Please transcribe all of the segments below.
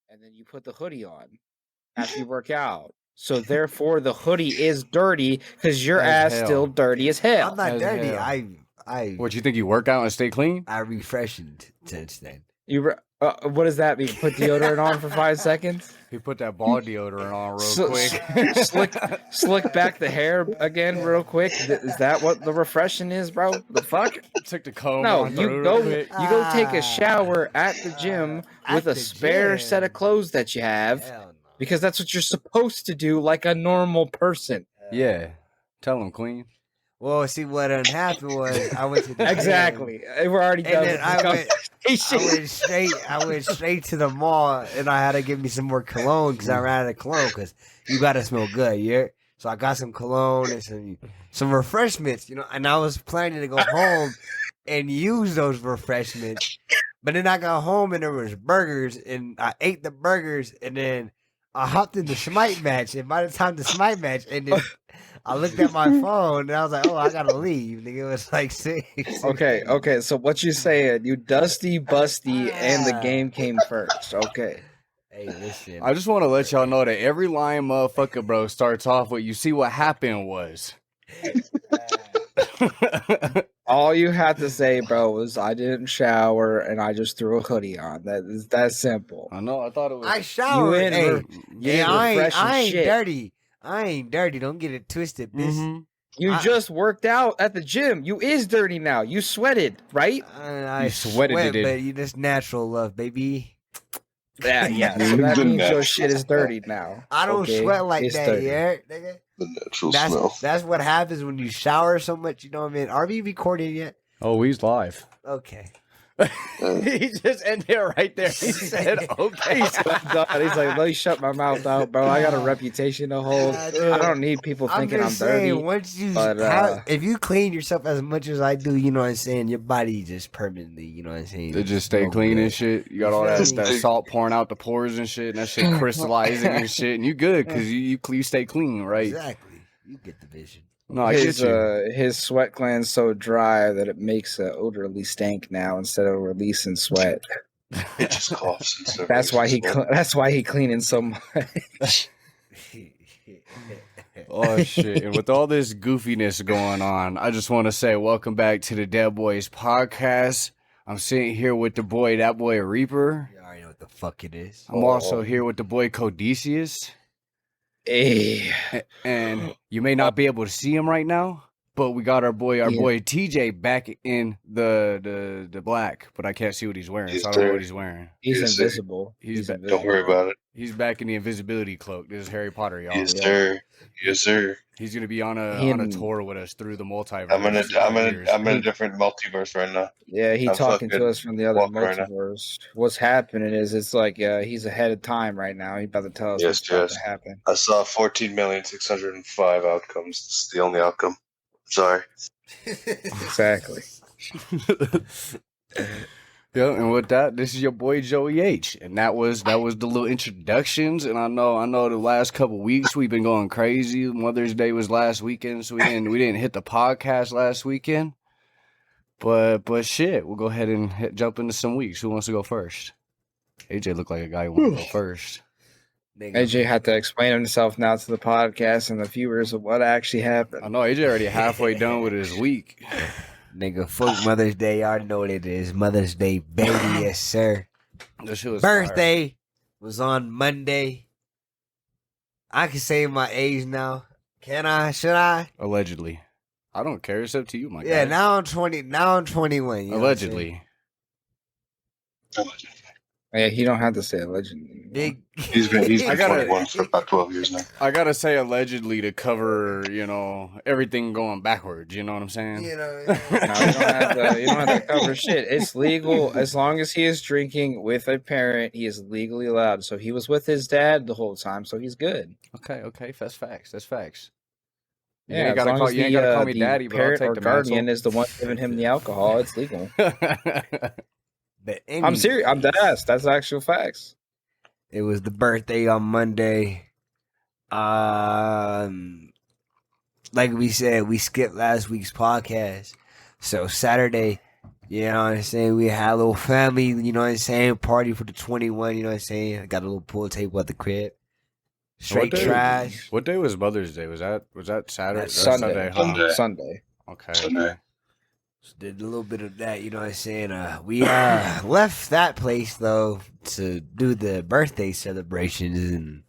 and then you put the hoodie on after you work out. So therefore, the hoodie is dirty because your ass still dirty as hell. I'm not As dirty. hell. I. What, you think you work out and stay clean? I refreshened since then. What does that mean? Put deodorant on for 5 seconds? He put that ball deodorant on real quick. Slick back the hair again real quick. Is that what the refreshing is, bro? The fuck? Took the comb No, on you real go quick. take a shower at the gym with a spare set of clothes that you have, because that's what you're supposed to do like a normal person. Yeah. Tell him, Queen. Well, see, what happened was I went to the Exactly. We're already done with this conversation. I went straight to the mall, and I had to get me some more cologne because I ran out of cologne. Because you gotta smell good, yeah. So I got some cologne and some refreshments, And I was planning to go home and use those refreshments, but then I got home and there was burgers, and I ate the burgers, and then I hopped in the Smite match, and by the time the Smite match ended, I looked at my phone and I was like, "Oh, I gotta leave." Nigga, it was like 6. Okay. So what you saying? You dusty, busty, and the game came first. Okay. Hey, listen. I just want to let y'all know that every lying motherfucker, bro, starts off with, "You see what happened was." All you had to say, bro, was I didn't shower and I just threw a hoodie on. That's simple. I know. I thought it was. I showered. I ain't shit. dirty. I ain't dirty. Don't get it twisted, bitch. Mm-hmm. You just worked out at the gym. You is dirty now. You sweated, right? I You sweated sweat, it. but you just natural love, baby. Yeah. So that means your shit is dirty now. I don't sweat like it's that, dirty. yeah, nigga. The natural smell. That's what happens when you shower so much. You know what I mean? Are we recording yet? Oh, he's live. Okay. He just ended it right there. He said, "Okay." He's like, let me shut my mouth out, bro. I got a reputation to hold. I don't need people thinking I'm dirty. Once you but, if you clean yourself as much as I do, you know what I'm saying, your body just permanently, you know what I'm saying. They just stay clean and shit. You got all that salt pouring out the pores and shit, and that shit crystallizing and shit, and you good because you stay clean, right? Exactly. You get the vision. No, I get you. His sweat gland's so dry that it makes an odorly stank now instead of releasing sweat. It just coughs. That's why he cleaning so much. Oh shit! And with all this goofiness going on, I just want to say welcome back to the Deadboyz podcast. I'm sitting here with the boy, that boy Reaper. You already know what the fuck it is. I'm also here with the boy Codicius. Hey. And you may not be able to see him right now, but we got our boy TJ back in the black, but I can't see what he's wearing, so I don't know what he's wearing. He's invisible. He's invisible. Don't worry about it. He's back in the invisibility cloak. This is Harry Potter, y'all. Yes, sir. Yes, sir. He's gonna be on a tour with us through the multiverse. I'm in a different multiverse right now. Yeah, he's talking to us from the other multiverse. What's happening is it's like he's ahead of time right now. He's about to tell us what's about to happen. I saw 14,605 outcomes. This is the only outcome. Sorry. Exactly. Yeah, and with that, this is your boy Joey H, and that was the little introductions. And I know the last couple weeks we've been going crazy. Mother's Day was last weekend, so we didn't hit the podcast last weekend. But shit, we'll go ahead and jump into some weeks. Who wants to go first? AJ looked like a guy who wants to go first. AJ had to explain himself now to the podcast and the viewers of what actually happened. I know AJ already halfway done with his week. Nigga, fuck Mother's Day. I already know what it is. Mother's Day, baby, yes, sir. This shit was Birthday was on Monday. I can say my age now. Can I? Should I? Allegedly. I don't care. It's up to you, my guy. Yeah, now I'm 20. Now I'm 21. You Allegedly. Yeah, he don't have to say allegedly. Big. He's been 21 for about 12 years now. I gotta say allegedly to cover, everything going backwards. You know what I'm saying? You know. No, you don't have to cover shit. It's legal as long as he is drinking with a parent. He is legally allowed. So he was with his dad the whole time, so he's good. Okay. That's facts. You Yeah, ain't gotta call me daddy, but I'll parent take or the guardian mantle. is the one giving him the alcohol. It's legal. But I'm serious. I'm dead ass. That's actual facts. It was the birthday on Monday. Like we said, we skipped last week's podcast. So Saturday, You know what I'm saying? We had a little family, you know what I'm saying? Party for the 21, you know what I'm saying? I got a little pool table at the crib. Straight day- trash. What day was Mother's Day? Was that Saturday? That's or Sunday. huh? Sunday. Okay. Sunday. So did a little bit of that, you know what I'm saying? We left that place though to do the birthday celebrations, and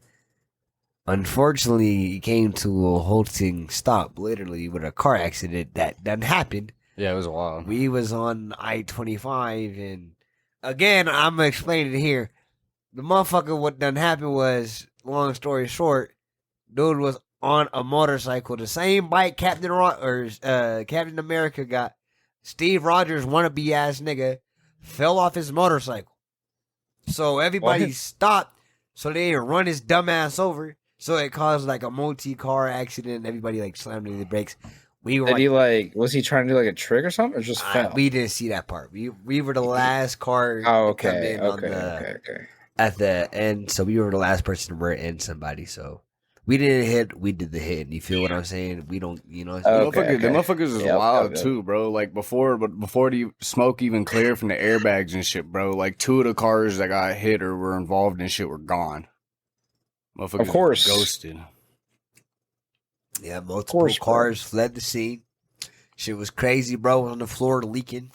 unfortunately it came to a halting stop literally with a car accident that done happened. Yeah, it was wild. We was on I-25, and again, I'm gonna explain it here. The motherfucker, what done happened was, long story short, dude was on a motorcycle, the same bike Captain America got. Steve Rogers, wannabe ass nigga, fell off his motorcycle. So everybody What? stopped, so they didn't run his dumb ass over. So it caused like a multi-car accident. Everybody like slammed into the brakes. We were Did like, he like? Was he trying to do like a trick or something, or just fell? we didn't see that part. We were the last car Oh, to come okay, in okay. at the end, so we were the last person to rear end somebody. So we didn't hit, we did the hit. And you feel what I'm saying? We don't, you know. Okay. The motherfuckers is Yep, wild yep. too, bro. Like before the smoke even cleared from the airbags and shit, bro. Like 2 of the cars that got hit or were involved in shit were gone. Motherfuckers Of course. ghosted. Yeah, multiple course, bro. cars fled the scene. Shit was crazy, bro. On the floor leaking.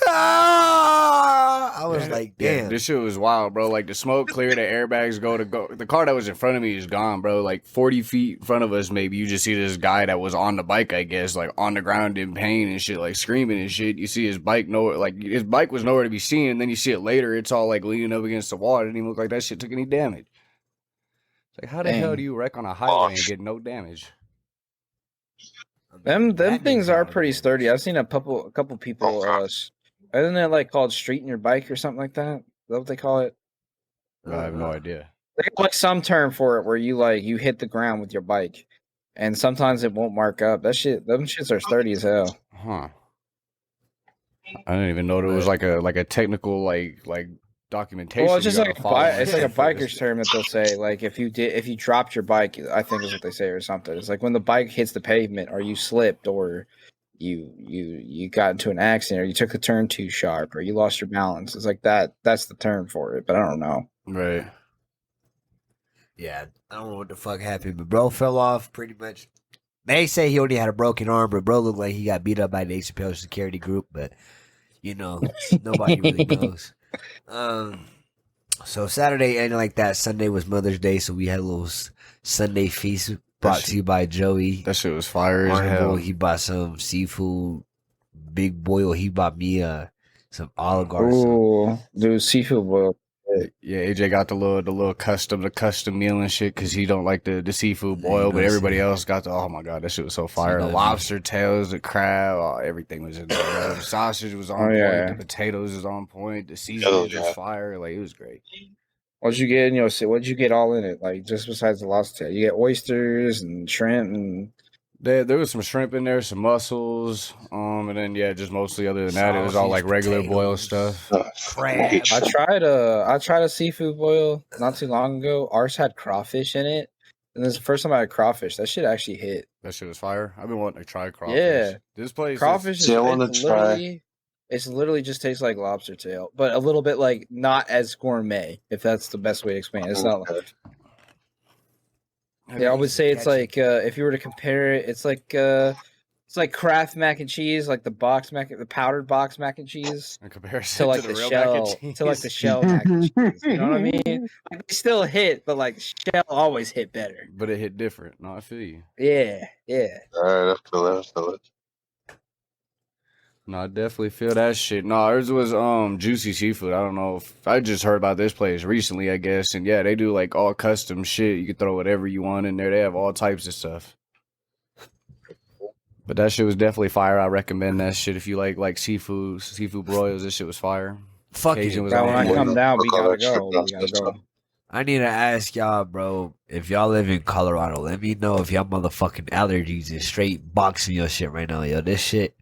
I was like, damn. Yeah, this shit was wild, bro. Like the smoke cleared, the airbags go. The car that was in front of me is gone, bro. Like 40 feet in front of us, maybe you just see this guy that was on the bike, I guess, like on the ground in pain and shit, like screaming and shit. You see his bike nowhere, like his bike was nowhere to be seen. And then you see it later, it's all like leaning up against the wall. It didn't even look like that shit took any damage. It's like, how the hell Dang. do you wreck on a highway and get no damage? Them That things nigga are got pretty it. sturdy. I've seen a couple people. Isn't it like called streeting your bike or something like that? Is that what they call it? I have no idea. They got like some term for it where you hit the ground with your bike, and sometimes it won't mark up. Them shits are sturdy as hell. Huh. I didn't even know there was like a technical like documentation. Well, it's just you like gotta follow and it's like a shit for this biker's shit. term that they'll say. Like if you dropped your bike, I think is what they say or something. It's like when the bike hits the pavement, or you slipped, or you got into an accident, or you took the turn too sharp, or you lost your balance. It's like that. That's the term for it, but I don't know. Right. Yeah, I don't know what the fuck happened, but bro fell off pretty much. They say he only had a broken arm, but bro looked like he got beat up by the Chappelle security group, but you know, nobody really knows. So Saturday ended like that. Sunday was Mother's Day, so we had a little Sunday feast brought to you by Joey. That shit was fire as Honorable, hell. he bought some seafood. Big Boyle, he bought me some Olive Garden. Ooh, dude, seafood boil. Yeah, AJ got the custom meal and shit because he don't like the seafood Yeah, boil, you know but what I'm everybody saying. else got oh my god, that shit was so fire. know The what I mean? lobster tails, the crab, everything was in there. Bro. The sausage was on Oh, point, yeah. the potatoes was on point, the seasoning yeah. was fire. Like it was great. What'd you get? What'd you get all in it? Like just besides the lobster tail, you get oysters and shrimp and. There was some shrimp in there, some mussels, and then just mostly other than that, it was all like Sausage, regular boil potatoes. stuff. Crab. I tried a seafood boil not too long ago. Ours had crawfish in it, and this is the first time I had crawfish. That shit actually hit. That shit was fire. I've been wanting to try crawfish. Yeah. This place Crawfish is See, I wanna it's literally just tastes like lobster tail, but a little bit like not as gourmet, if that's the best way to explain it. It's not. Yeah, I would say it's like if you were to compare it, it's like Kraft mac and cheese, like the powdered box mac and cheese. in comparison To like to the real shell, mac and cheese. to like the shell mac and cheese. You know what I mean? Like, they still hit, but like shell always hit better. But it hit different. No, I feel you. Yeah. Alright, I feel it. No, I definitely feel that shit. No, ours was juicy seafood. I don't know if I just heard about this place recently, I guess. And yeah, they do like all custom shit. You can throw whatever you want in there. They have all types of stuff. But that shit was definitely fire. I recommend that shit if you like seafood broils. This shit was fire. Fuck Cajun it. was Now on when I point. come down, we Look all gotta that shit go. down We gotta to go. I need to ask y'all, bro, if y'all live in Colorado, let me know if y'all motherfucking allergies is straight boxing your shit right now, yo. This shit,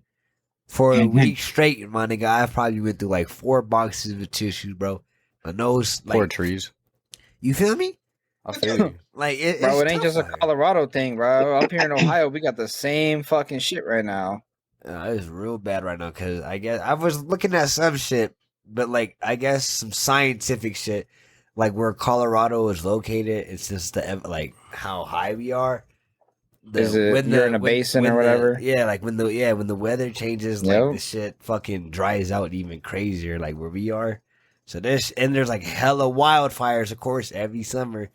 for a week straight, my nigga, I've probably went through like 4 boxes of tissues, bro. My nose, Poor like, trees. you feel me? I feel you. Like, Bro, it's it ain't tough just a out here. Colorado thing, bro. Up here in Ohio, we got the same fucking shit right now. It's real bad right now because I guess I was looking at some shit, but like I guess some scientific shit, like where Colorado is located. It's just like how high we are. Is it you're in a basin or whatever? Like when the weather changes, like the shit fucking dries out even crazier, like where we are. So there's like hella wildfires, of course, every summer,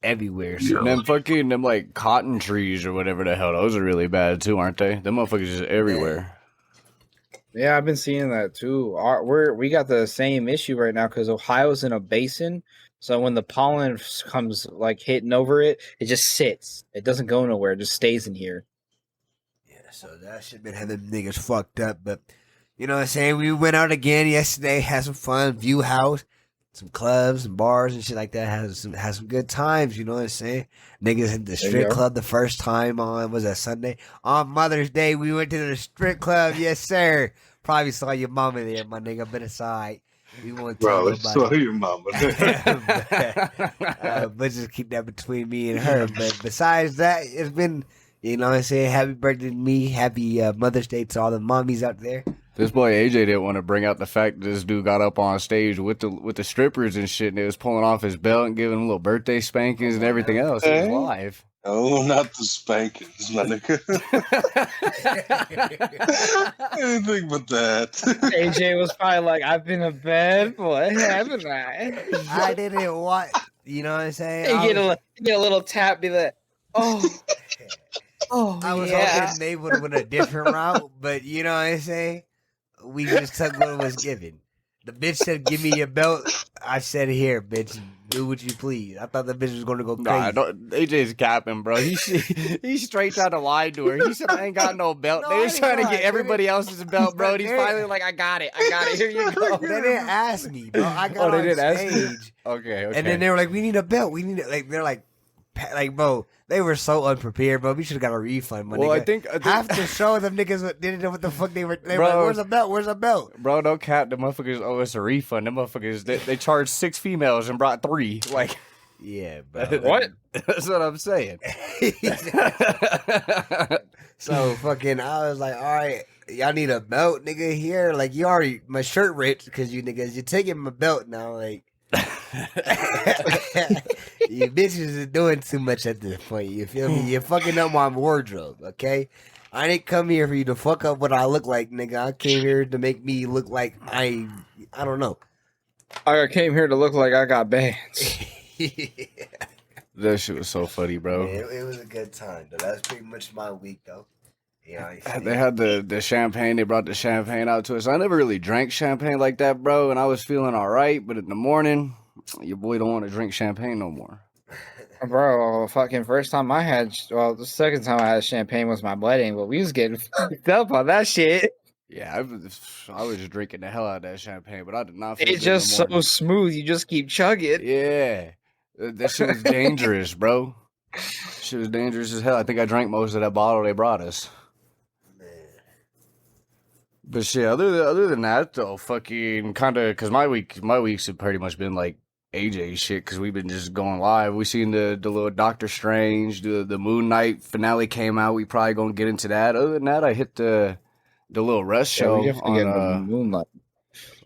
everywhere. So Them like cotton trees or whatever the hell, those are really bad too, aren't they? Them motherfuckers just everywhere. Yeah, I've been seeing that too. We got the same issue right now because Ohio's in a basin. So when the pollen comes like hitting over it, it just sits. It doesn't go nowhere. It just stays in here. Yeah, so that shit been having niggas fucked up. But you know what I'm saying? We went out again yesterday, had some fun, View House, some clubs and bars and shit like that. Had some good times, you know what I'm saying? Niggas hit the strip club the first time was that Sunday? On Mother's Day, we went to the strip club, yes sir. Probably saw your mama there, my nigga, but aside. We won't tell nobody. Saw your mama. But just keep that between me and her. But besides that, it's been, you know what I'm saying, happy birthday to me, happy Mother's Day to all the mommies out there. This boy AJ didn't want to bring out the fact that this dude got up on stage with the strippers and shit, and they was pulling off his belt and giving him little birthday spankings and everything else. It was live. Oh, not the spankings, my nigga. Anything but that. AJ was probably like, "I've been a bad boy, haven't I?" I didn't want, you know what I'm saying? You get a little tap, be like, "Oh, I was hoping they would have went a different route, but you know what I'm saying? We just took what was given. The bitch said, "Give me your belt." I said, "Here, bitch, do what you please." I thought the bitch was going to go crazy. Nah, AJ's capping, bro. He straight tried to lie to her. He said, "I ain't got no belt." No, they was trying to get everybody else's belt, bro. And he's They- finally like, I got it. Here you go. They didn't ask me, bro. I got on stage. Okay. And then they were like, "We need a belt. We need it." Like they're like, bro, they were so unprepared, bro. We should have got a refund, my nigga. I think half the show, them niggas didn't know what the fuck they were. They were Bro. like, "Where's the belt? Where's the belt?" Bro, don't cap. The motherfuckers owe us a refund. The motherfuckers, they charged 6 females and brought 3. Like, Yeah, bro. what?" that's what I'm saying. So fucking, I was like, all right, y'all need a belt, nigga. Here, like you already my shirt ripped because you niggas, you're taking my belt now, like. You bitches are doing too much at this point. You feel me? You're fucking up my wardrobe, okay? I didn't come here for you to fuck up what I look like, nigga. I came here to make me look like I don't know. I came here to look like I got bands. That shit was so funny, bro. Yeah, it was a good time, though. That's pretty much my week, though. Yeah, They had the champagne. They brought the champagne out to us. I never really drank champagne like that, bro, and I was feeling all right. But in the morning, your boy don't want to drink champagne no more. Bro, fucking first time I had, the second time I had champagne was my wedding, but we was getting fucked up on that shit. Yeah, I was just drinking the hell out of that champagne, but I did not feel It's good in the just so morning. smooth, you just keep chugging. Yeah, that shit was dangerous, bro. Shit was dangerous as hell. I think I drank most of that bottle they brought us. But shit, other than that, though, fucking kind of, because my weeks have pretty much been like AJ shit, because we've been just going live. We seen the little Doctor Strange, the Moon Knight finale came out. We probably gonna get into that. Other than that, I hit the little Rush show we have to on get the Moonlight.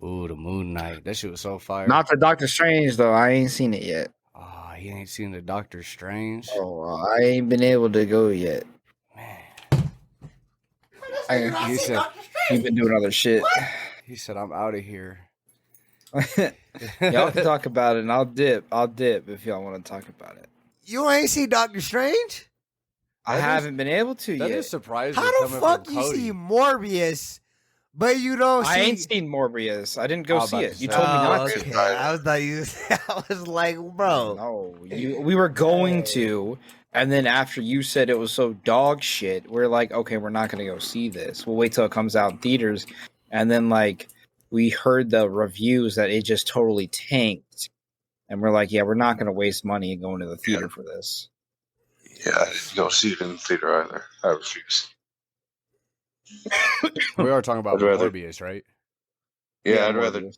Ooh, the Moon Knight. That shit was so fire. Not for Doctor Strange though. I ain't seen it yet. Oh, you ain't seen the Doctor Strange? Oh, I ain't been able to go yet. Man. He said, You've been doing other shit. he said, I'm out of here. Y'all can talk about it, and I'll dip if y'all want to talk about it. You ain't see Doctor Strange? I haven't been able to That yet. is surprising. How the coming fuck from you Cody. see Morbius, but you don't see? I ain't seen Morbius. I didn't go I was see about it. to You say. told me not okay. to. I was like, I was like, bro. No, we were going to, and then after you said it was so dog shit, we're like, okay, we're not gonna go see this. We'll wait till it comes out in theaters, and then like we heard the reviews that it just totally tanked, and we're like, yeah, we're not gonna waste money going to the theater for this. Yeah, I didn't go see it in the theater either. I refuse. We are talking about I'd rather- Morbius, right? Yeah, I'd rather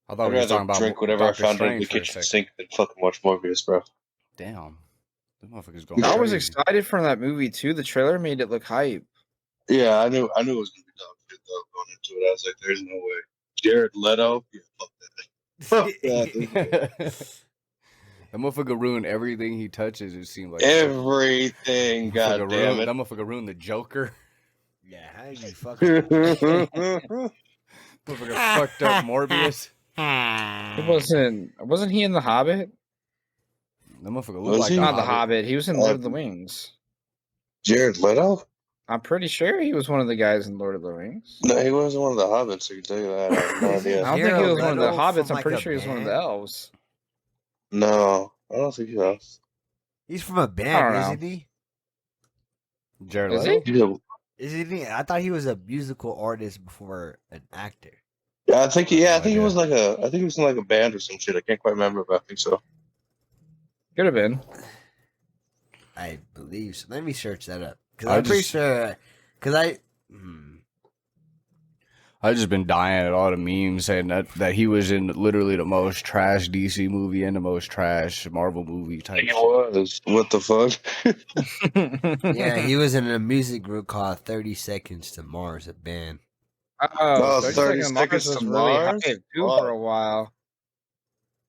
I thought we were talking about drink whatever Doctor I found in the Strange for a kitchen second. sink than fucking watch Morbius, bro. Damn. This motherfucker's going I was crazy. excited for that movie too. The trailer made it look hype. Yeah, I knew it was gonna be dog shit though going into it. I was like, "There's no way." Jared Leto, yeah, fuck that. Fuck that. That motherfucker ruined everything he touches. It seemed like Everything, god damn That it. motherfucker ruined the Joker. Yeah, how did you fucking? Motherfucker fucked up Morbius. Wasn't he in The Hobbit? That motherfucker Was looked like he? the Not The Hobbit. Hobbit. He was in Lord of the Rings. Jared Leto? I'm pretty sure he was one of the guys in Lord of the Rings. No, he wasn't one of the hobbits. I can tell you that. I have no I idea. don't think he was one of the Leto hobbits. from, I'm pretty like, a sure he was one of the band? elves. No, I don't think he was. He's from a I don't band, know. isn't he? Jared Is Leto. he? Yeah, Isn't he? I thought he was a musical artist before an actor. I think. Yeah, I think he idea. was like a. I think he was in like a band or some shit. I can't quite remember, but I think so. Could have been. I believe so. Let me search that up because I I'm pretty just- sure. Because I've just been dying at all the memes saying that he was in literally the most trash DC movie and the most trash Marvel movie type He shit. was. What the fuck? yeah, he was in a music group called 30 Seconds to Mars, a band. Oh, 30 30 Seconds Seconds was to really Mars? hyped too Wow. for a while.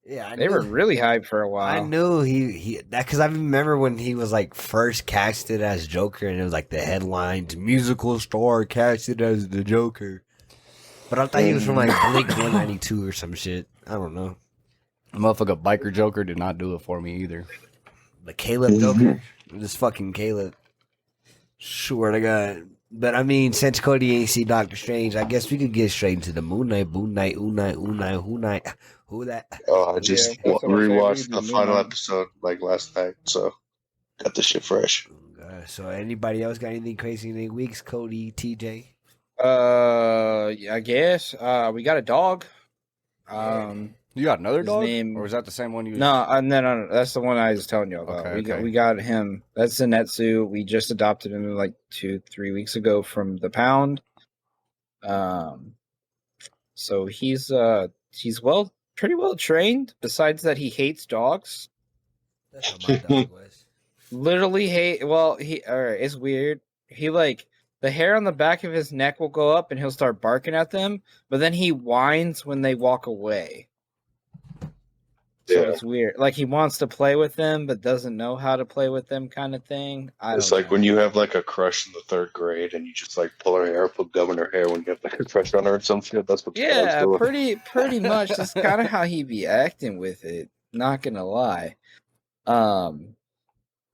Yeah, They were really hyped for a while. I knew he that because I remember when he was like first casted as Joker, and it was like the headlines: musical star casted as the Joker. But I thought he was from like Blink 192 or some shit. I don't know. Motherfucker biker Joker did not do it for me either. The Caleb Joker, this fucking Caleb. Swear to God. But I mean, since Cody ain't see Doctor Strange, I guess we could get straight into the Moon Knight, Boon Knight, who that? Oh, I just Yeah, that's what I'm saying. We rewatched could the do final Moon Knight. episode like last night, so got the shit fresh. So anybody else got anything crazy in their weeks? Cody, TJ? Yeah, I guess. We got a dog. You got another His dog, name- or was that the same one you? No, that's the one I was telling you about. Okay, We got him. That's Zenetsu. We just adopted him like 2-3 weeks ago from the pound. So he's pretty well trained. Besides that, he hates dogs. That's what my dog was. Literally hate. Well, it's weird. He like the hair on the back of his neck will go up and he'll start barking at them, but then he whines when they walk away. So Yeah. it's weird. Like he wants to play with them, but doesn't know how to play with them, kind of thing. It's like when you have like a crush in the third grade and you just like pull her hair, put gum in her hair when you have like a crush on her or some shit. That's what the dog's yeah, doing. pretty much. That's kind of how he be acting with it. Not gonna lie.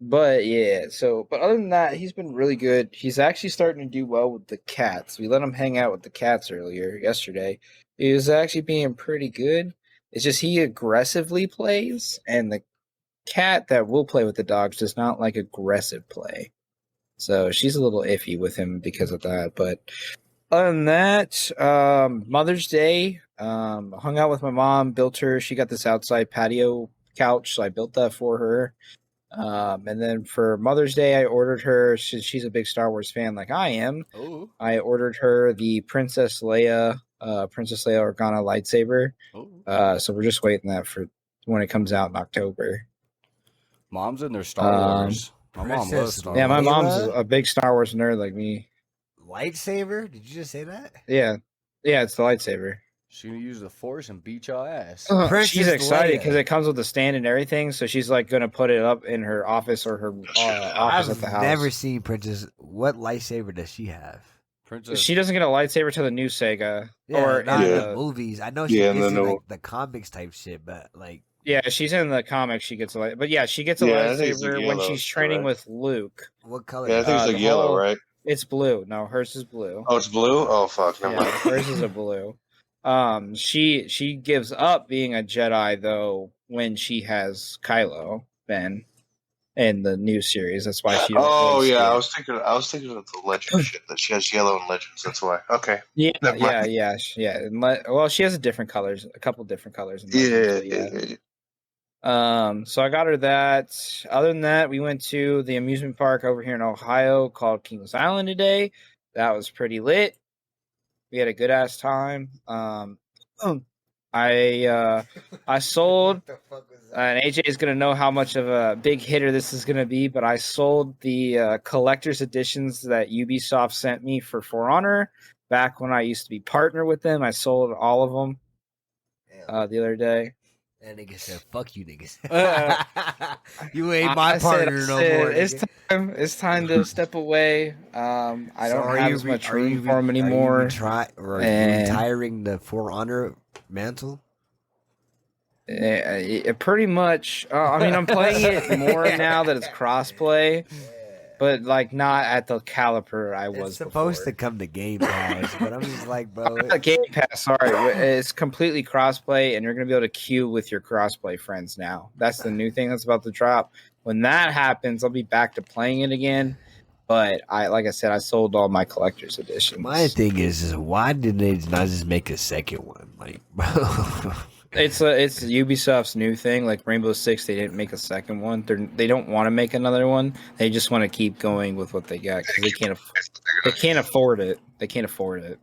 But yeah. So, but other than that, he's been really good. He's actually starting to do well with the cats. We let him hang out with the cats yesterday. He was actually being pretty good. It's just he aggressively plays, and the cat that will play with the dogs does not like aggressive play. So she's a little iffy with him because of that. But other than that, Mother's Day, hung out with my mom, built her. She got this outside patio couch, so I built that for her. And then for Mother's Day, I ordered her, since she's a big Star Wars fan like I am, Oh, I ordered her the Princess Leia Organa lightsaber. So we're just waiting that for when it comes out in October. Mom's in their Star Wars. My mom Princess loves Star Yeah, my Wars. mom's Leia? a big Star Wars nerd like me. Lightsaber? Did you just say that? Yeah, it's the lightsaber. She gonna use the Force and beat y'all ass. Princess She's excited Leia. because it comes with the stand and everything. So she's like gonna put it up in her office or her office at the house. Never seen Princess. What lightsaber does she have? Princess. She doesn't get a lightsaber to the new Sega. Yeah, or not in Yeah. the movies. I know she Yeah, gets no, in no. like the comics type shit, but like yeah, she's in the comics. She gets a light, but yeah, she gets a Yeah, I think it's lightsaber like when yellow, she's training right? with Luke. what color? Yeah, I think it's the like yellow, whole- right? It's blue. No, hers is blue. Oh, it's blue? Oh, fuck. Never Yeah, mind. hers is a blue. She gives up being a Jedi though when she has Kylo Ben in the new series. That's why she. Oh, doesn't yeah. I really was thinking of the legend shit that she has yellow in Legends. That's why. Okay. Yeah, Never mind. yeah. And well, she has a couple different colors. In Yeah, Legends, but yeah. So I got her that. Other than that, we went to the amusement park over here in Ohio called Kings Island today. That was pretty lit. We had a good ass time. I I sold. What the fuck was that? And AJ is gonna know how much of a big hitter this is gonna be, but I sold the collector's editions that Ubisoft sent me for For Honor back when I used to be partner with them. I sold all of them the other day. That nigga said, "Fuck you, niggas. Uh, You ain't my I said, partner no more." It's nigga." time. It's time to step away. I So don't are have you as re- much are you room re- for them Are you anymore. are you And- retiring the For Honor mantle? Pretty much. I mean, I'm playing it more now that it's crossplay, but like not at the caliber I was It's supposed before. to come to Game Pass, but I'm just like, bro. Game Pass, sorry, it's completely crossplay, and you're gonna be able to queue with your crossplay friends now. That's the new thing that's about to drop. When that happens, I'll be back to playing it again. But like I said, I sold all my collector's editions. My thing is why did they not just make a second one? Like, bro. It's Ubisoft's new thing. Like Rainbow Six, they didn't make a second one. They don't want to make another one. They just want to keep going with what they got because they can't afford it. They can't afford it.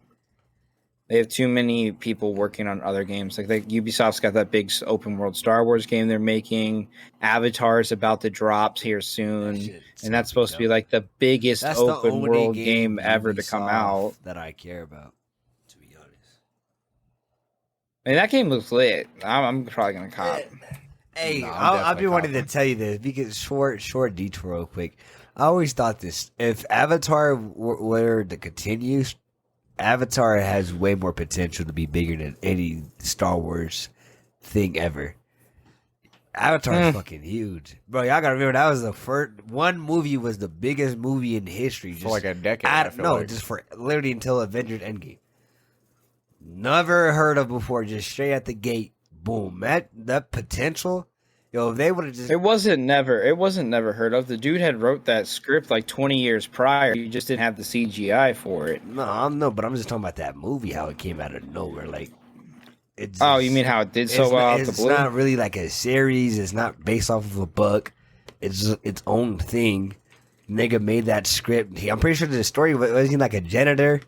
They have too many people working on other games. Like Ubisoft's got that big open world Star Wars game they're making. Avatar's about to drop here soon, and that's supposed to be like the biggest That's the open only world game ever to come Ubisoft out. that I care about, to be honest. And that game looks lit. I'm probably gonna cop. Hey, No, I'm I've definitely been wanting to copping. tell you this because short detour real quick. I always thought this: if Avatar were to continue, Avatar has way more potential to be bigger than any Star Wars thing ever. Avatar is fucking huge, bro. Y'all gotta remember that was the first one movie was the biggest movie in history. for like a decade. I feel like. just for literally until Avengers Endgame. Never heard of before. Just straight at the gate, boom. That potential, yo. If they would have just It wasn't never heard of. The dude had wrote that script like 20 years prior. You just didn't have the CGI for it. no, but I'm just talking about that movie. How it came out of nowhere, like. It's Oh, you mean how it did so well out the It's blue? not really like a series. It's not based off of a book. It's its own thing. Nigga made that script. I'm pretty sure the story was he like a janitor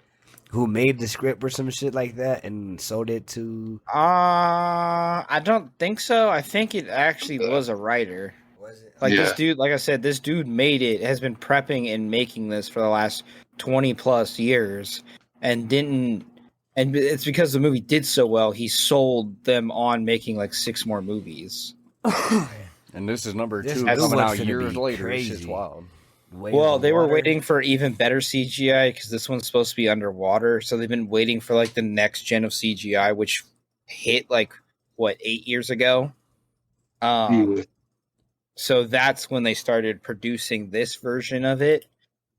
who made the script or some shit like that and sold it to. I don't think so. I think it actually was a writer. Was it? Like this Yeah. dude, like I said, this dude made it, has been prepping and making this for the last 20 plus years and didn't. And it's because the movie did so well, he sold them on making like 6 more movies. And this is number This 2 new coming one's out finna years be later. It's crazy. just wild. Well, they were waiting for even better CGI because this one's supposed to be underwater. So they've been waiting for like the next gen of CGI, which hit like what 8 years ago. So that's when they started producing this version of it,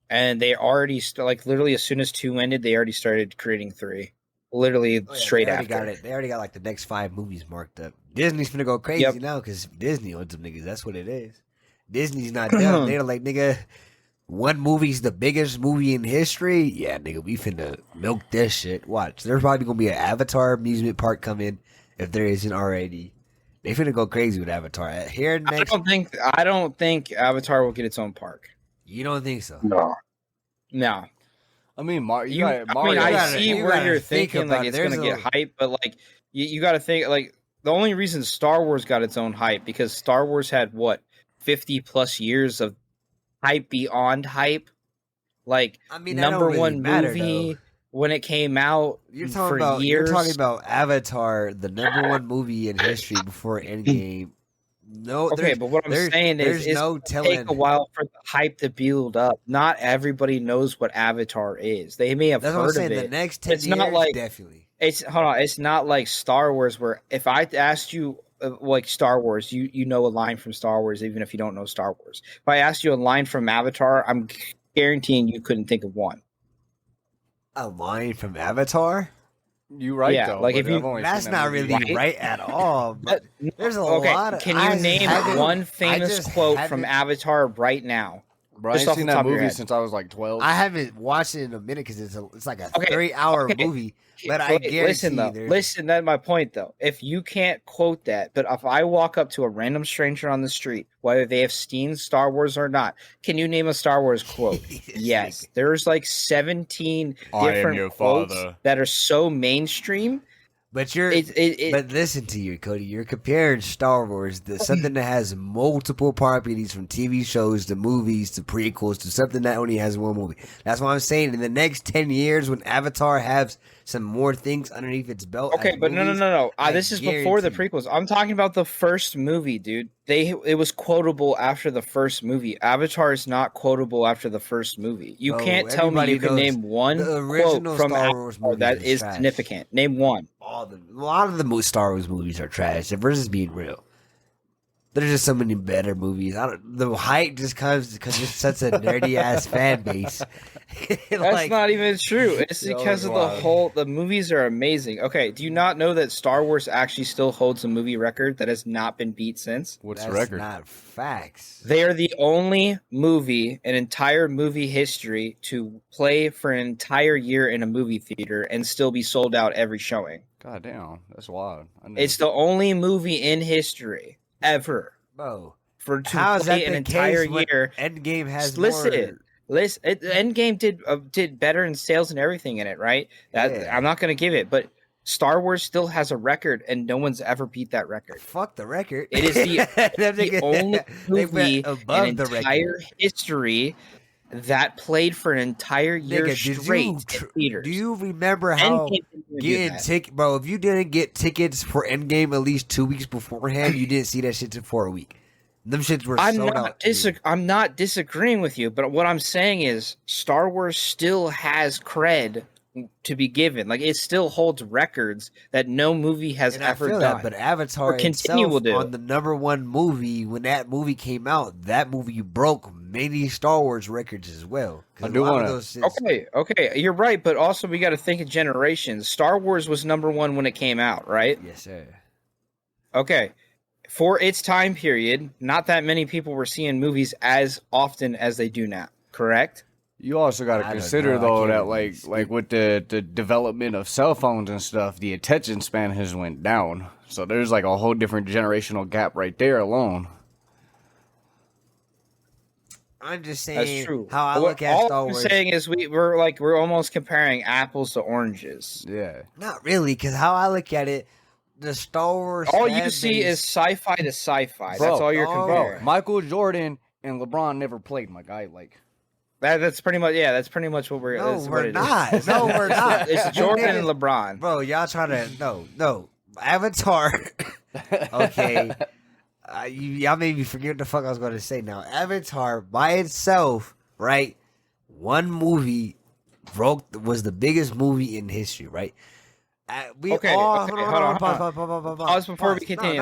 and they already like literally as soon as 2 ended, they already started creating 3. Literally straight they already after. got it. They already got like the next 5 movies marked up. Disney's gonna go crazy Yep. now because Disney owns them niggas. That's what it is. Disney's not down. They're like, nigga, one movie's the biggest movie in history. Yeah, nigga, we finna milk this shit. Watch. There's probably gonna be an Avatar amusement park coming if there isn't already. They finna go crazy with Avatar. Here next, I don't think Avatar will get its own park. you don't think so? No. No. I mean, Mario. I gotta- see you where gotta you're think thinking about like it. it's gonna There's get hype, but like you got to think like the only reason Star Wars got its own hype because Star Wars had what 50 plus years of hype beyond hype. Like I mean, that don't number really one matter, movie though. when it came out You're for talking about years. you're talking about Avatar, the number one movie in history before Endgame. No, Okay, but what I'm saying is there's no it'll telling. take a while for the hype to build up. Not everybody knows what Avatar is. They may have That's what I'm heard saying. of The it. next 10 It's years, not like- definitely. It's hold on. It's not like Star Wars where if I asked you like Star Wars, you know a line from Star Wars even if you don't know Star Wars. If I asked you a line from Avatar, I'm guaranteeing you couldn't think of one. A line from Avatar? You right Yeah, though. like, but if you- I've only That's seen that not movie. really right at all. But there's a lot of. Can you I name haven't- one I famous just quote from haven't- Avatar right now? Bro, I Just ain't off seen the top that of your movie head. since I was like 12. I haven't watched it in a minute because it's like a Okay, 3-hour okay. movie. But I guarantee listen though. there's- Listen, that's my point though. If you can't quote that, but if I walk up to a random stranger on the street, whether they have seen Star Wars or not, can you name a Star Wars quote? Yes. There's like 17 I am different your quotes father. that are so mainstream But but listen to you, Cody. You're comparing Star Wars to something that has multiple properties, from TV shows to movies to prequels, to something that only has one movie. That's why I'm saying in the next 10 years, when Avatar has some more things underneath its belt. Okay, but movies, no. This is before the prequels. I'm talking about the first movie, dude. It was quotable after the first movie. Avatar is not quotable after the first movie. You can't tell me you can name one quote from Star Wars Avatar that is trash. significant. Name one. A lot of the Star Wars movies are trash. If we're just being real, there's just so many better movies. The hype just comes because it's such a nerdy ass fan base. That's not even true. It's because of the movies are amazing. Okay, do you not know that Star Wars actually still holds a movie record that has not been beat since? What's the record? Not facts. They are the only movie in entire movie history to play for an entire year in a movie theater and still be sold out every showing. God damn, that's wild. It's the only movie in history ever, bro, to play an entire year. Endgame has Listen, Endgame did better in sales and everything in it, right? I'm not going to give it, but Star Wars still has a record, and no one's ever beat that record. Fuck the record. It is the only movie in entire history that played for an entire year straight in theaters. Do you remember how getting ticket, bro? If you didn't get tickets for Endgame at least 2 weeks beforehand, you didn't see that shit for a week. Them shits were sold out. I'm not disagreeing with you, but what I'm saying is Star Wars still has cred to be given. Like, it still holds records that no movie has ever done. But Avatar itself, on the #1 movie, when that movie came out, that movie broke many Star Wars records as well. I do want to. Okay, you're right, but also we got to think of generations. Star Wars was #1 when it came out, right? Yes, sir. Okay. For its time period, not that many people were seeing movies as often as they do now, correct? You also got to consider, though, that like with the development of cell phones and stuff, the attention span has went down. So there's like a whole different generational gap right there alone. I'm just saying that's true. How I look at Star Wars. All I'm saying is we're almost comparing apples to oranges. Yeah. Not really, because how I look at it, the Star Wars. All you see is sci-fi to sci-fi. That's all you're comparing. Michael Jordan and LeBron never played, my guy. Like. That's pretty much what we're. No, we're not. No, we're not. It's Jordan and LeBron, bro. Y'all trying to no Avatar. Okay, y'all made me forget what the fuck I was going to say. Now, Avatar by itself, right? One movie was the biggest movie in history, right? Hold on. Pause before we continue.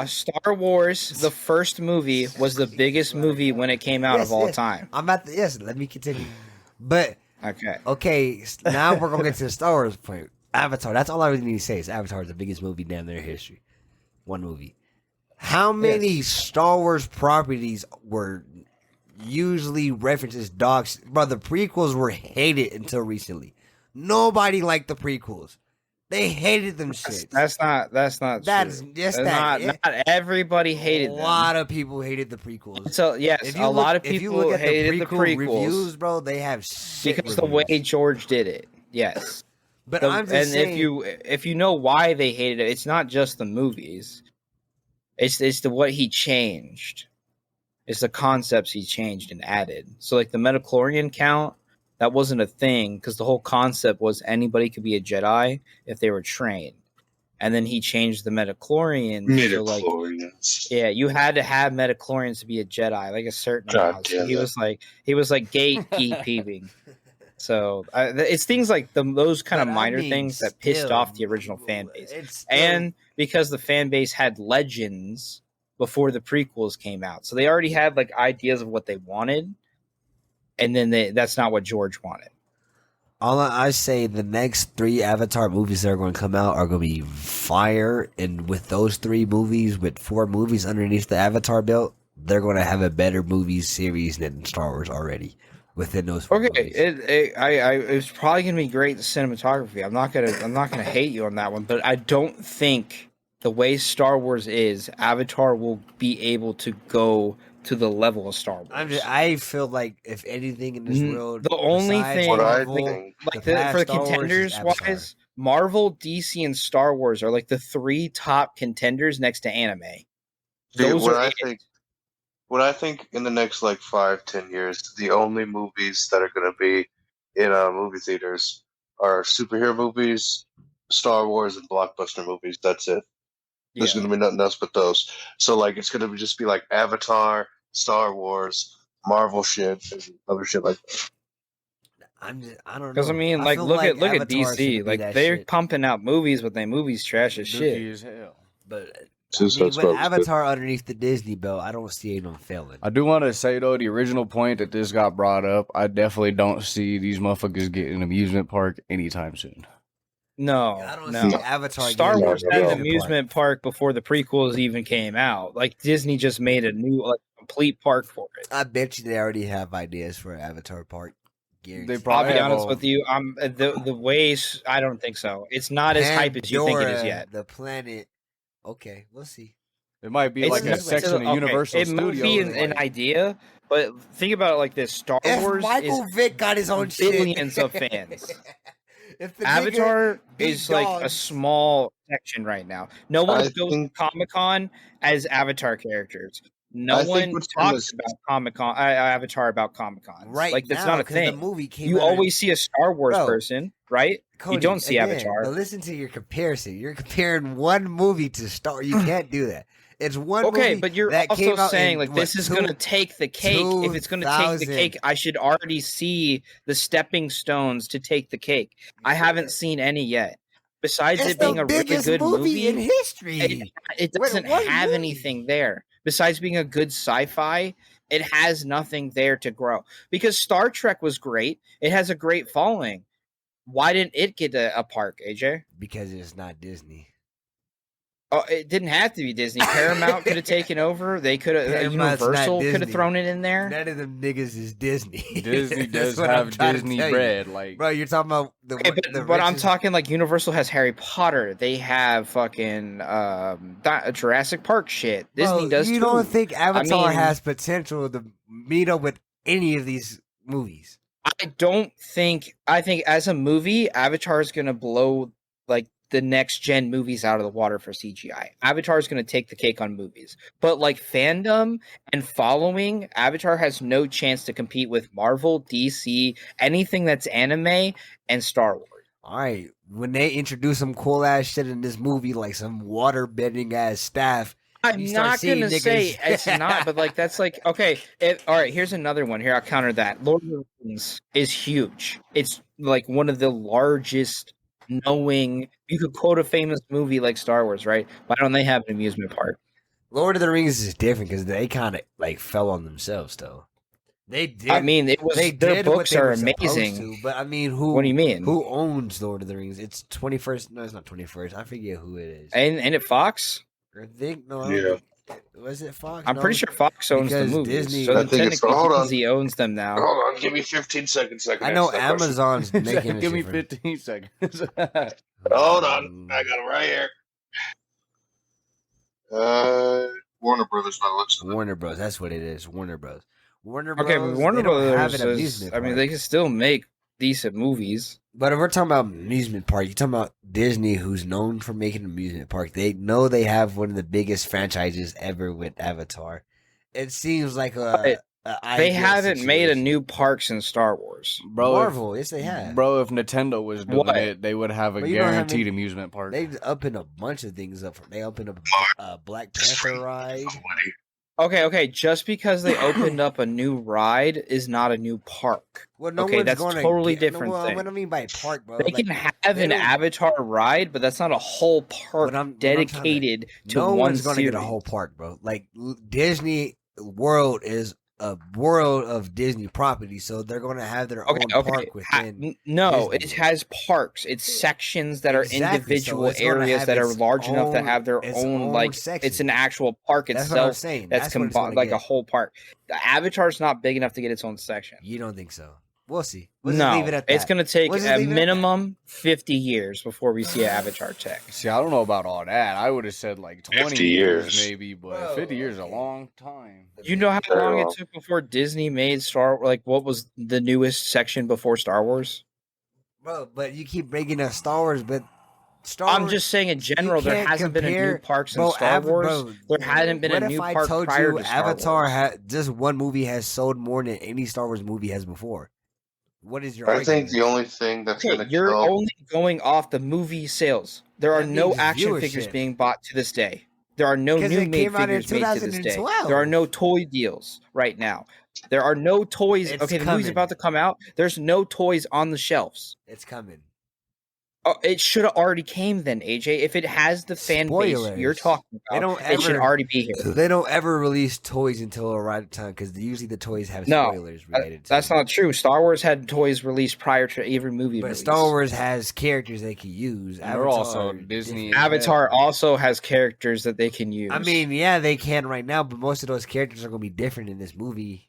Star Wars, the first movie, was the biggest movie when it came out of all time. Let me continue. But okay. Now we're gonna get to the Star Wars point. Avatar. That's all I really need to say. Is Avatar is the biggest movie down their history. One movie. How many Star Wars properties were usually references dogs? Bro, the prequels were hated until recently. Nobody liked the prequels. They hated them shit. That's not true. Not everybody hated them. A lot of people hated the prequels. So yes, a lot of people hated the prequels. Reviews, bro, they have shit because the way George did it. Yes, but I'm just saying, if you know why they hated it, it's not just the movies. It's the what he changed. It's the concepts he changed and added. So like the midichlorian count. That wasn't a thing because the whole concept was anybody could be a Jedi if they were trained. And then he changed the midichlorians. You had to have midichlorians to be a Jedi, like a certain amount. So he was like gatekeeping. So it's things like those kind of minor things that pissed off the original fan base. And because the fan base had legends before the prequels came out. So they already had like ideas of what they wanted. And then that's not what George wanted. All I say, the next 3 Avatar movies that are going to come out are going to be fire. And with those 3 movies, with 4 movies underneath the Avatar belt, they're going to have a better movie series than Star Wars already within those 4 movies. It's probably going to be great cinematography. I'm not gonna hate you on that one, but I don't think the way Star Wars is, Avatar will be able to go to the level of Star Wars. I feel like if anything in this world, the only thing what I think, like for the contenders wise, Marvel, DC, and Star Wars are like the 3 top contenders next to anime. Dude, Those what are I it. think, what I think in the next like 5-10 years, the only movies that are going to be in movie theaters are superhero movies, Star Wars, and blockbuster movies. That's it. There's Yeah. going to be nothing else but those. So like, it's going to just be like Avatar, Star Wars, Marvel shit, and other shit like that. I don't know. Because I mean, like, feel look at Avatar is DC. gonna be Like that they're shit. pumping out movies, but they movies trash as shit. Dookie as hell. But I Suicide mean, with Squad was good. Avatar underneath the Disney belt, I don't see them failing. I do want to say though, the original point that this got brought up, I definitely don't see these motherfuckers getting an amusement park anytime soon. No, I don't no. see Avatar. Star getting Wars an had an park. amusement park before the prequels even came out. Like Disney just made a new, like, complete park for it. I bet you they already have ideas for an Avatar park. Guaranteed. They probably I'll be have honest a- with you. The ways I don't think so. It's not as hype as you think it is Pandora, yet. The planet. Okay, we'll see. It might be It's like a not- section of okay, Universal it Studios. might be an idea, but think about it like this: Star If Wars Michael is Vick got his own billions shit. of fans. If the Avatar nigga beat is like a dogs- small section right now. No one I goes think- to Comic-Con as Avatar characters. No I think one what's talks gonna- about Comic-Con, Avatar about Comic-Con. right like that's now, not a 'cause thing. The movie came You out in- always see a Star Wars Bro, person, right? Cody, don't see again, Avatar. But listen to your comparison. You're comparing one movie to Star. You can't do that. It's one Okay, movie but you're that also came out saying in, like what, this is going to take the cake. If it's going to take the 2000. cake, I should already see the stepping stones to take the cake. I haven't seen any yet. Besides It's it being the a really biggest good movie in history. it doesn't one have movie. anything there. Besides being a good sci-fi, it has nothing there to grow. Because Star Trek was great. It has a great following. Why didn't it get a park, AJ? Because it's not Disney. Oh, it didn't have to be Disney. Paramount could have taken over. They could have. Paramount's not Universal could have Disney. thrown it in there. None of them niggas is Disney. Disney That's does what I'm have trying to Disney tell you. bread, like Bro, you're talking about the. Okay, the but I'm richest- talking like Universal has Harry Potter. They have fucking Jurassic Park shit. Disney Bro, does You too. don't think Avatar mean- has potential to meet up with any of these movies? I don't think. I think as a movie, Avatar is gonna blow like the next gen movies out of the water for CGI. Avatar is gonna take the cake on movies, but like fandom and following, Avatar has no chance to compete with Marvel, DC, anything that's anime, and Star Wars. All right, when they introduce some cool ass shit in this movie, like some water bending ass staff, I'm you start not seeing gonna niggas- say it's not, but like that's like okay. All right, here's another one. Here, I'll counter that. Lord of the Rings is huge. It's like one of the largest. Knowing you could quote a famous movie like Star Wars, right? Why don't they have an amusement park? Lord of the Rings is different because they kind of like fell on themselves, though. They did. I mean, it was they their did what books they are were supposed amazing. to, but I mean, who? What do you mean? Who owns Lord of the Rings? It's 21st. No, it's not 21st. I forget who it is. And it Fox? I think no. I Yeah. don't think- Was it Fox? I'm No. pretty sure Fox owns the Because movies. Disney- So I then think it's- technically hold on. Disney owns them now. Hold on, give me 15 seconds. So I can I know answer that question. Amazon's making a give me shit for- 15 seconds. Hold on, I got it right here. Warner Brothers, by the looks of it. Warner Bros. That's what it is. Warner Bros. Warner Bros. Okay, but Warner they don't have Brothers an is, amusement I mean, park. they can still make decent movies. But if we're talking about amusement park, you're talking about Disney, who's known for making amusement park. They know they have one of the biggest franchises ever with Avatar. It seems like a They ideal haven't made a situation. new park since Star Wars. Bro, Marvel. Yes, they have. Bro, if Nintendo was doing What? it, they would have a But you don't have guaranteed any- amusement park. They opened a bunch of things up. They opened up a Black Panther ride. Okay. Just because they opened up a new ride is not a new park. Well, no Okay, one's that's gonna totally get, different No, thing. what I mean by park, bro. They like, can have they an don't- Avatar ride, but that's not a whole park But I'm dedicated to no one one's gonna series. get a whole park, bro. Like Disney World is a world of Disney property, so they're gonna have their own park within. No, Disney it has parks. It's sections that are Exactly, so individual it's gonna areas have that are its large enough to own- have their its own own like section. it's an actual park That's what I'm itself saying. that's what it's gonna combined like get. a whole park. The Avatar's not big enough to get its own section. You don't think so? We'll see. We'll just No, leave it at that. it's going to take We'll just a leave it at that. minimum 50 years before we see an Avatar tech. See, I don't know about all that. I would have said like 20 50 years years. maybe, but Bro, 50 years is a okay. long time. You know how Very long long. it took before Disney made Star like what was the newest section before Star Wars? Bro, but you keep bringing up Star Wars, but Star I'm Wars, just saying in general, there can't hasn't been a new compare- parks in bro, Star Wars. bro, There hadn't been what a if new I park told prior you to Star Avatar Wars. just one movie has sold more than any Star Wars movie has before? What is your I argument? think the only thing that's Okay, gonna you're kill. only going off the movie sales. There are That no means action figures viewership. being bought to this day. There are no 'Cause new it made came out in figures made to this day. 2012. There are no toy deals right now. There are no toys. It's Okay, the movie's coming. about to come out. There's no toys on the shelves. It's coming. Oh, it should have already came then, AJ. If it has the fan base you're Spoilers. talking They about, don't it should ever- already be here. They don't ever release toys until the right time because usually the toys have No, spoilers related to That's them. not true. Star Wars had toys released prior to every movie But release. Star Wars has characters they can use. And they're also Avatar, Disney. Avatar also has characters that they can use. I mean, yeah, they can right now, but most of those characters are going to be different in this movie.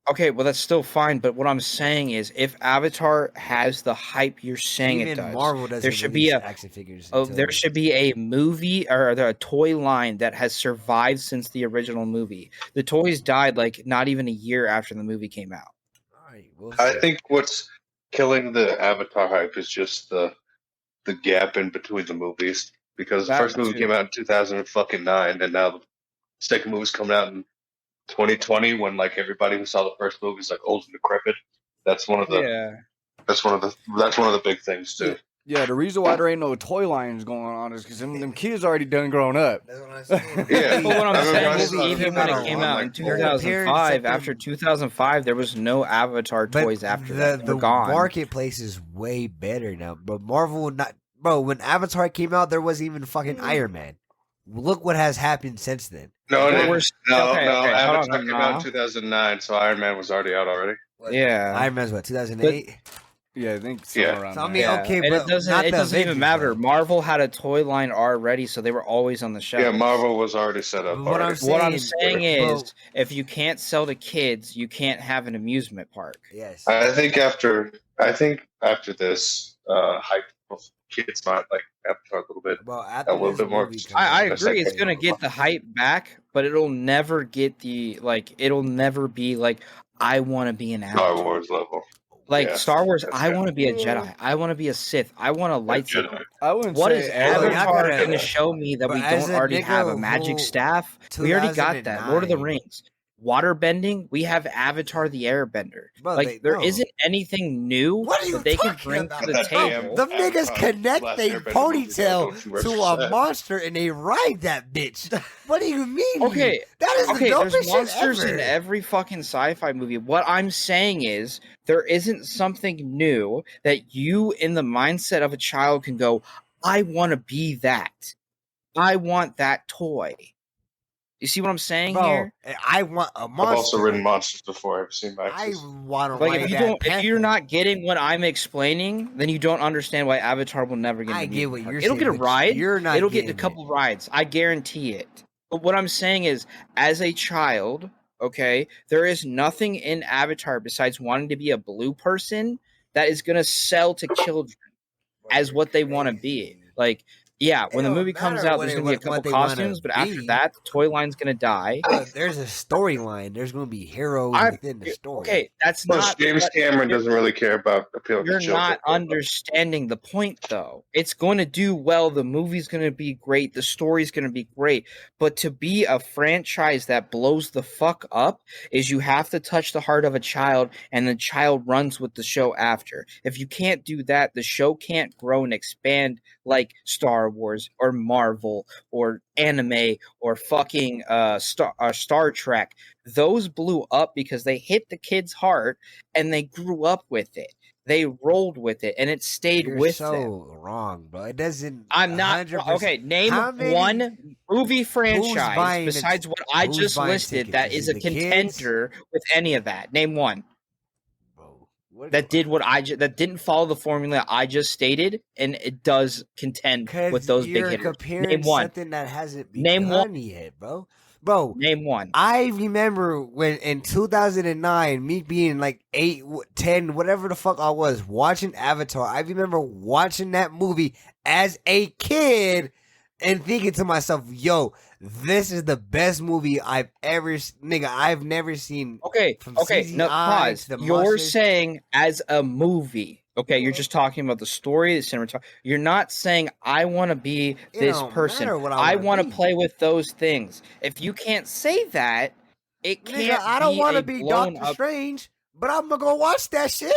okay, well that's still fine. But what I'm saying is, if Avatar has the hype you're saying Even it does, Marvel doesn't there should be release a action figures. there should be a movie or a toy line that has survived since the original movie. The toys died like not even a year after the movie came out. All right, we'll I see. think what's killing the Avatar hype is just the gap in between the movies. Because the That first movie too. came out in 2009, and now the second movie's coming out in 2020. When like everybody who saw the first movie is like old and decrepit. That's one of the Yeah. that's one of the big things too. Yeah, the reason why there ain't no toy lines going on is because them kids already done grown up. That's what I'm saying. Yeah. But what I'm I remember saying I is, saw even when it came out in You're comparing 2005, something- after 2005, there was no Avatar But toys after the, that. They the were gone. marketplace is way better now. But Marvel would not. Bro, when Avatar came out, there wasn't even fucking Iron Man. Look what has happened since then. No, Well, no, we're- okay, no. okay, hold Avatar on, came out no. in 2009, so Iron Man was already out already. Yeah. Iron Man's what, 2008? Yeah, I think somewhere Yeah. around So, I there. mean, Yeah, okay, and but it doesn't, not it the doesn't even Avengers, matter. though. Marvel had a toy line already, so they were always on the shelf. Yeah, Marvel was already set up. What already. What I'm saying, saying bro- is, if you can't sell to kids, you can't have an amusement park. Yes. I think after this, hype, kids might like Avatar a little bit. Well, after a little this bit more- movie comes I out- That's agree. like- It's gonna get the hype back, but it'll never get the like. It'll never be like I want to be an Star Avatar. Wars level. Like Yeah, Star Wars, that's I good. want to be a Jedi. I want to be a Sith. I want a lightsaber. Jedi. I wouldn't What say is every- I Avatar gotta- going to show me that but we as don't a already have? A nigga magic who- staff? We already got that. Lord of the 2009. Rings. Water bending, we have Avatar the Airbender. Bro, Like they- there no. not anything new What are you that they can talking bring about? to the That table. damn- Them niggas Avatar connect Last their Airbender movie, don't you ponytail to a upset. monster and they ride that bitch. What do you mean? Okay, that is Okay, the dopest there's shit monsters ever. in every fucking sci-fi movie. What I'm saying is there isn't something new that you in the mindset of a child can go, I want to be that. I want that toy. You see what I'm saying Bro, here? I want a monster. I've also ridden monsters before. I've seen I Maxes. want to Like ride if you that don't, if panther. you're not getting what I'm explaining, then you don't understand why Avatar will never get. I an get amusement what park. you're It'll saying, get a but ride. you're not It'll get a getting couple rides. I guarantee it. But what I'm saying is, as a child, okay, there is nothing in Avatar besides wanting to be a blue person that is going to sell to children as what they want to be. Like, yeah, when the don't movie comes matter out, what there's they- going to be a what couple they wanna costumes, but after be. that, the toy line's going to die. There's a storyline. There's going to be heroes I- within the story. Okay, that's Plus, not James what- Cameron doesn't really care about appealing to You're children. not understanding the point, though. It's going to do well. The movie's going to be great. The story's going to be great. But to be a franchise that blows the fuck up is you have to touch the heart of a child, and the child runs with the show after. If you can't do that, the show can't grow and expand like Star Wars or Marvel or anime or fucking Star Trek. Those blew up because they hit the kid's heart and they grew up with it. They rolled with it and it stayed You're with so them. wrong, bro. It doesn't. I'm not 100%. okay. Name How many- one movie franchise buying the- besides what I who's just buying listed tickets? that Is is it a the kids? contender with any of that. Name one Bro, what- that did what that didn't follow the formula I just stated, and it does contend 'Cause with those big you're hitters. comparing Name one. something that hasn't been Name done yet, bro. Bro, Name one. I remember when in 2009, me being like 8, 10, whatever the fuck I was, watching Avatar. I remember watching that movie as a kid and thinking to myself, yo, this is the best movie I've never seen. Okay, From okay, CGI no, to pause. the You're monsters. saying as a movie, Okay, you're just talking about the story, the cinematography. You're not saying I want to be It this don't person. matter what I I want to be. play with those things. If you can't say that, it Nigga, can't I don't be want a to be blown Doctor up. Strange, but I'm gonna go watch that shit.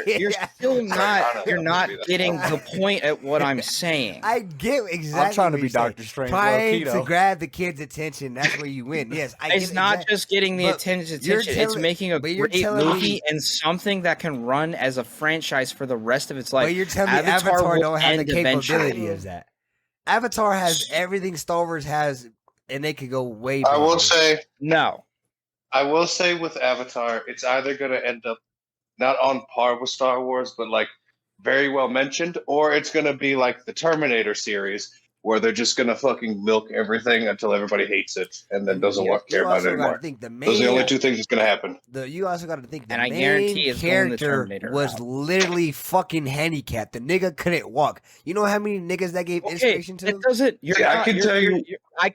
You're still not. You're not That's getting not- the point at what I'm saying. I get exactly. I'm trying to what be you're saying. Doctor Strange, Trying low-key, to though. grab the kid's attention. That's where you win. Yes, I get It's not just getting the but attention. you're It's telling- making a but you're great telling movie me- and something that can run as a franchise for the rest of its life. But you're telling me Avatar will don't have the end capability eventually. of that. Avatar has everything Star Wars has, and they could go way. I will beyond. say, No. with Avatar, it's either going to end up not on par with Star Wars, but like very well mentioned, or it's going to be like the Terminator series, where they're just going to fucking milk everything until everybody hates it and then doesn't care about it also got to anymore. think the main. Those are the only two things that's going to happen. You also got to think the And I main guarantee it's going the character Terminator was route. literally fucking handicapped. The nigga couldn't walk. You know how many niggas that gave inspiration to? It doesn't. You're See, I not, can tell you-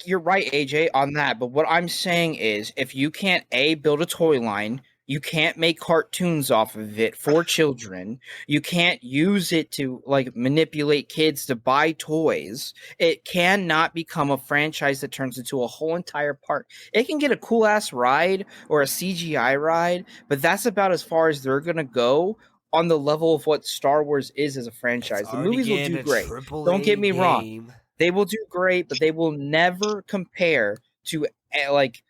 you're right, AJ, on that. But what I'm saying is, if you can't build a toy line, you can't make cartoons off of it for children. You can't use it to like manipulate kids to buy toys. It cannot become a franchise that turns into a whole entire park. It can get a cool ass ride or a CGI ride, but that's about as far as they're gonna go on the level of what Star Wars is as a franchise. The movies will do great. Don't get me wrong. They will do great, but they will never compare to like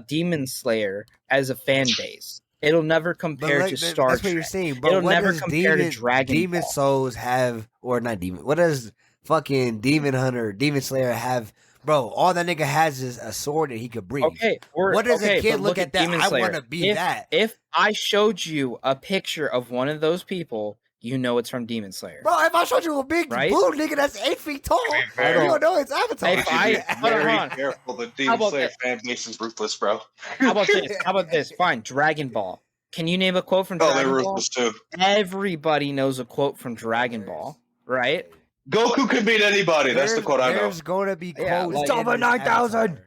Demon Slayer as a fan base. It'll never compare to Star Trek. That's what you're saying. But It'll what never does compare to Dragon Demon Ball. Souls have, or not Demon? What does fucking Demon Hunter, Demon Slayer have? Bro, all that nigga has is a sword that he could breathe. Okay, what does a kid but look at that? Demon I Slayer. want to be that. If I showed you a picture of one of those people, you know it's from Demon Slayer. Bro, if I showed you a big blue nigga that's 8 feet tall, you don't know it's Avatar. If I hold on. Careful, the Demon Slayer fan base is ruthless, bro. How about this? How about this? Fine, Dragon Ball. Can you name a quote from Oh, Dragon they're Ball? ruthless too. Everybody knows a quote from Dragon Ball, right? Goku can beat anybody. That's the quote I know. There's going to be Yeah, quotes. like- It's over 9,000.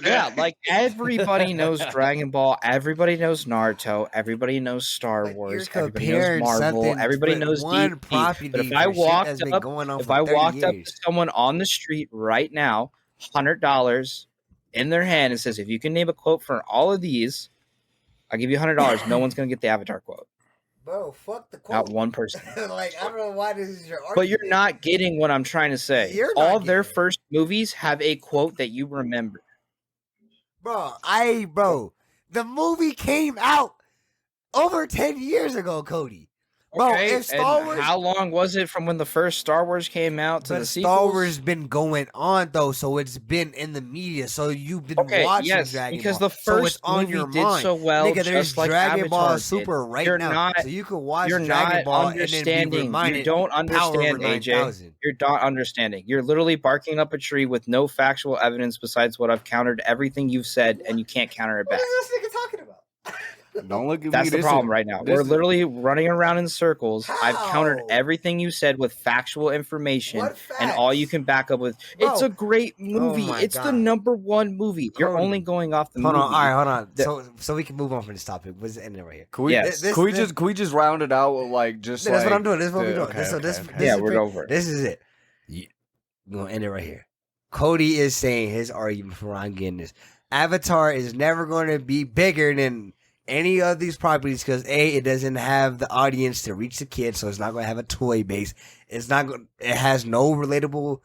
Yeah, like everybody knows Dragon Ball, everybody knows Naruto, everybody knows Star But Wars, you're everybody knows comparing Marvel, something everybody with knows one DC. property But if for I shit walked that's been up, going on if for I 30 walked up years. to someone on the street right now, $100 in their hand, and says, "If you can name a quote for all of these, I'll give you $100." No one's gonna get the Avatar quote. Bro, fuck the quote. Not one person. Like, I don't know why this is your argument. But you're not getting what I'm trying to say. You're not All their getting it. first movies have a quote that you remember. Bro, the movie came out over 10 years ago, Cody. Bro, Okay, if Star and Wars... how long was it from when the first Star Wars came out to But the Star sequels? Wars been going on though, so it's been in the media. So you've been Okay, watching yes, Dragon because Ball. the So first it's on movie your did mind. so well, Nigga, there's just like Dragon Ball Avatar Super did. right You're now, not- so you can watch You're Dragon not Ball and then be understanding. reminded. You don't Power over understand, AJ. 9,000. You're not understanding. You're literally barking up a tree with no factual evidence besides what I've countered everything you've said, and you can't counter it What back. is this nigga talking about? Don't look at me. That's the This problem is- right now. this We're is- literally running around in circles. I've countered How? everything you said with factual information, What and all you facts? can back up with. Bro. It's a great movie. my It's the God. #1 movie. You're Cody. only going off the Hold movie. on, all right, hold on. The- So we can move on from this topic. What's the end right here? Can we, Yes. can we just round it out with like just That's like what I'm doing. This is what we're doing. okay, This okay. Yeah, is we're over it. This is it. We're gonna end it right here. Cody is saying his argument for Ron getting this. Avatar is never going to be bigger than any of these properties because it doesn't have the audience to reach the kids, so it's not going to have a toy base. It's not going. It has no relatable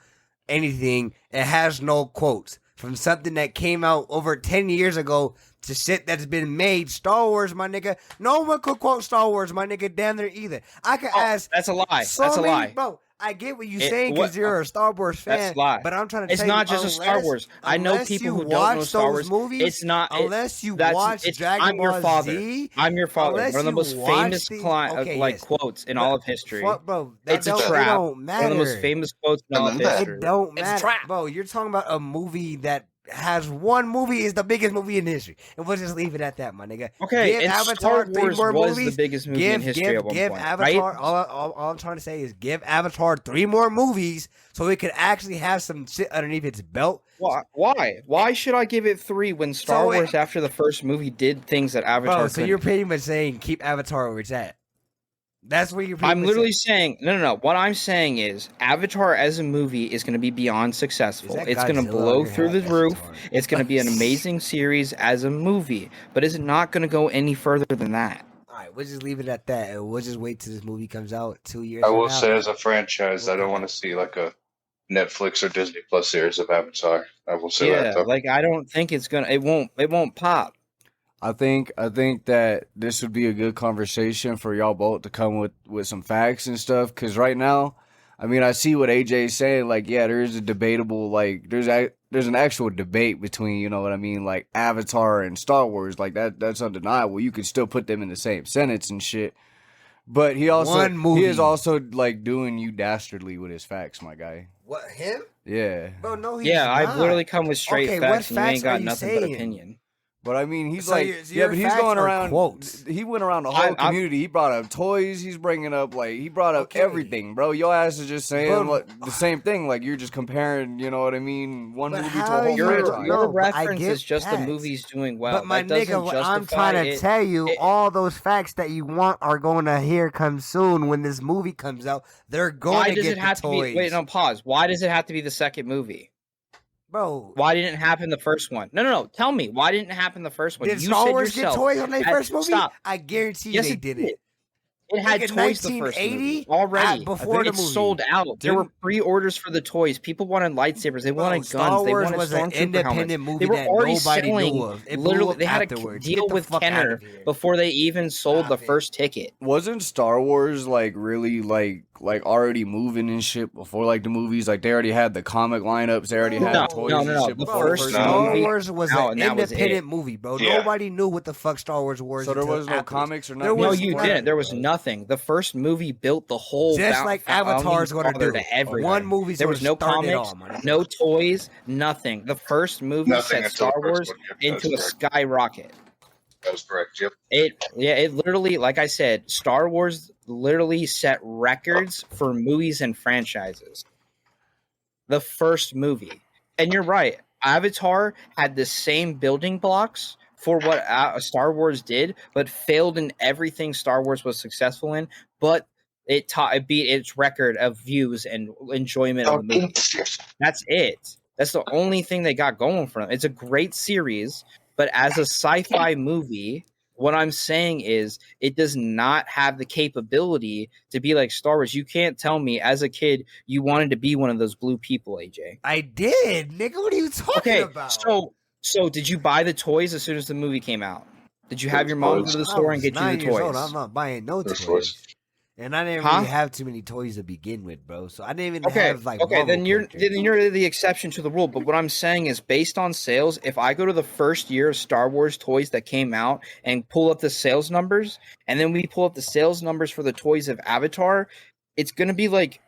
anything. It has no quotes from something that came out over 10 years ago to shit that's been made. Star Wars, my nigga. No one could quote Star Wars, my nigga, down there either. I could ask. That's a lie. So That's a many, lie. bro. I get what you're It- saying what- because you're a Star Wars fan. That's a lie. But I'm trying to It's tell not you, just a Star Wars. I know unless people you who don't know watch Star those Wars. movies, It's not. unless you watch Dragon I'm your Ball father. Z. I'm your father. unless One of the you most watch famous these- like yes. quotes in But all of history. Fuck, bro. That It's a don't, it trap. don't matter. One of the most famous quotes in all of And then history. It don't It's a matter, trap. bro. You're talking about a movie that has one movie is the biggest movie in history, and we'll just leave it at that, my nigga. Okay, Give and Avatar Star 3 Wars more was movies. the biggest movie in history at one give point, Avatar. right? All I'm trying to say is give Avatar 3 more movies so it could actually have some shit underneath its belt. Why? Why should I give it 3 when Star So it- Wars after the first movie did things that Avatar Bro, so couldn't? you're pretty much saying keep Avatar where it's at. That's what you're. I'm literally saying no. What I'm saying is Avatar as a movie is going to be beyond successful. It's going to blow through the roof. It's going to be an amazing series as a movie, but it's not going to go any further than that. All right, we'll just leave it at that, and we'll just wait till this movie comes out 2 years. I will say, as a franchise, I don't want to see like a Netflix or Disney Plus series of Avatar. I will say that. Though. Like I don't think it's gonna. It won't pop. I think that this would be a good conversation for y'all both to come with some facts and stuff. Because right now, I mean, I see what AJ is saying. Like, yeah, there is a debatable, like, there's an actual debate between, you know what I mean, like Avatar and Star Wars. Like that's undeniable. You can still put them in the same sentence and shit. But he is also like doing you dastardly with his facts, my guy. What, him? Yeah. Bro, no, he's Yeah, not. I've literally come with straight facts, and you facts ain't got you nothing saying? but opinion. But I mean, he's So like, your but he's facts going are around. quotes. He went around the whole community. He brought up toys. He's bringing up he brought up everything, bro. Your ass is just saying the same thing. Like you're just comparing, you know what I mean? One movie to a whole franchise. Your reference is just the movies doing well. But my that nigga, what I'm trying to tell you, all those facts that you want are going to hear come soon when this movie comes out. They're going to get the toys. Wait, no, pause. Why does it have to be the second movie? Bro, why didn't it happen the first one? No. Tell me, why didn't it happen the first one? Did Star Wars get toys on their first movie? Stop. I guarantee you they didn't. It had toys the first movie already. Before the movie. It sold out. There were pre-orders for the toys. People wanted lightsabers. They wanted guns. Star They Wars wanted was an independent movie they were that already nobody selling. knew of. It Literally, they had afterwards. a deal with Kenner before they even sold the first ticket. Wasn't Star Wars like really like already moving and shit before like the movies? Like they already had the comic lineups. They already had toys and shit. The before first Star Wars was an independent movie, bro. Yeah. Nobody knew what the fuck Star Wars was. So there was no comics or nothing. No, you didn't. There was nothing. The first movie built the whole just like Avatar's going to do. One movie's there was no comics, no toys, nothing. The first movie set Star Wars into a skyrocket. That was correct. Yep. It literally, like I said, Star Wars literally set records for movies and franchises. The first movie, and you're right. Avatar had the same building blocks for what Star Wars did, but failed in everything Star Wars was successful in. But it beat its record of views and enjoyment of the movie. That's it. That's the only thing they got going for them. It's a great series, but as a sci-fi movie, what I'm saying is it does not have the capability to be like Star Wars. You can't tell me as a kid you wanted to be one of those blue people, AJ. I did, nigga. What are you talking about? So did you buy the toys as soon as the movie came out? Did you have your mom go to the store and get you the toys? Old. I'm not buying no toys. And I didn't really have too many toys to begin with, bro. So I didn't even have like. Okay, then you're the exception to the rule. But what I'm saying is, based on sales, if I go to the first year of Star Wars toys that came out and pull up the sales numbers, and then we pull up the sales numbers for the toys of Avatar, it's gonna be like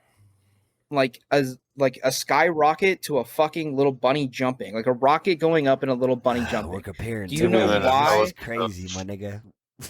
a skyrocket to a fucking little bunny jumping, like a rocket going up and a little bunny jumping. We're comparing. Do you know why? It's crazy, my nigga.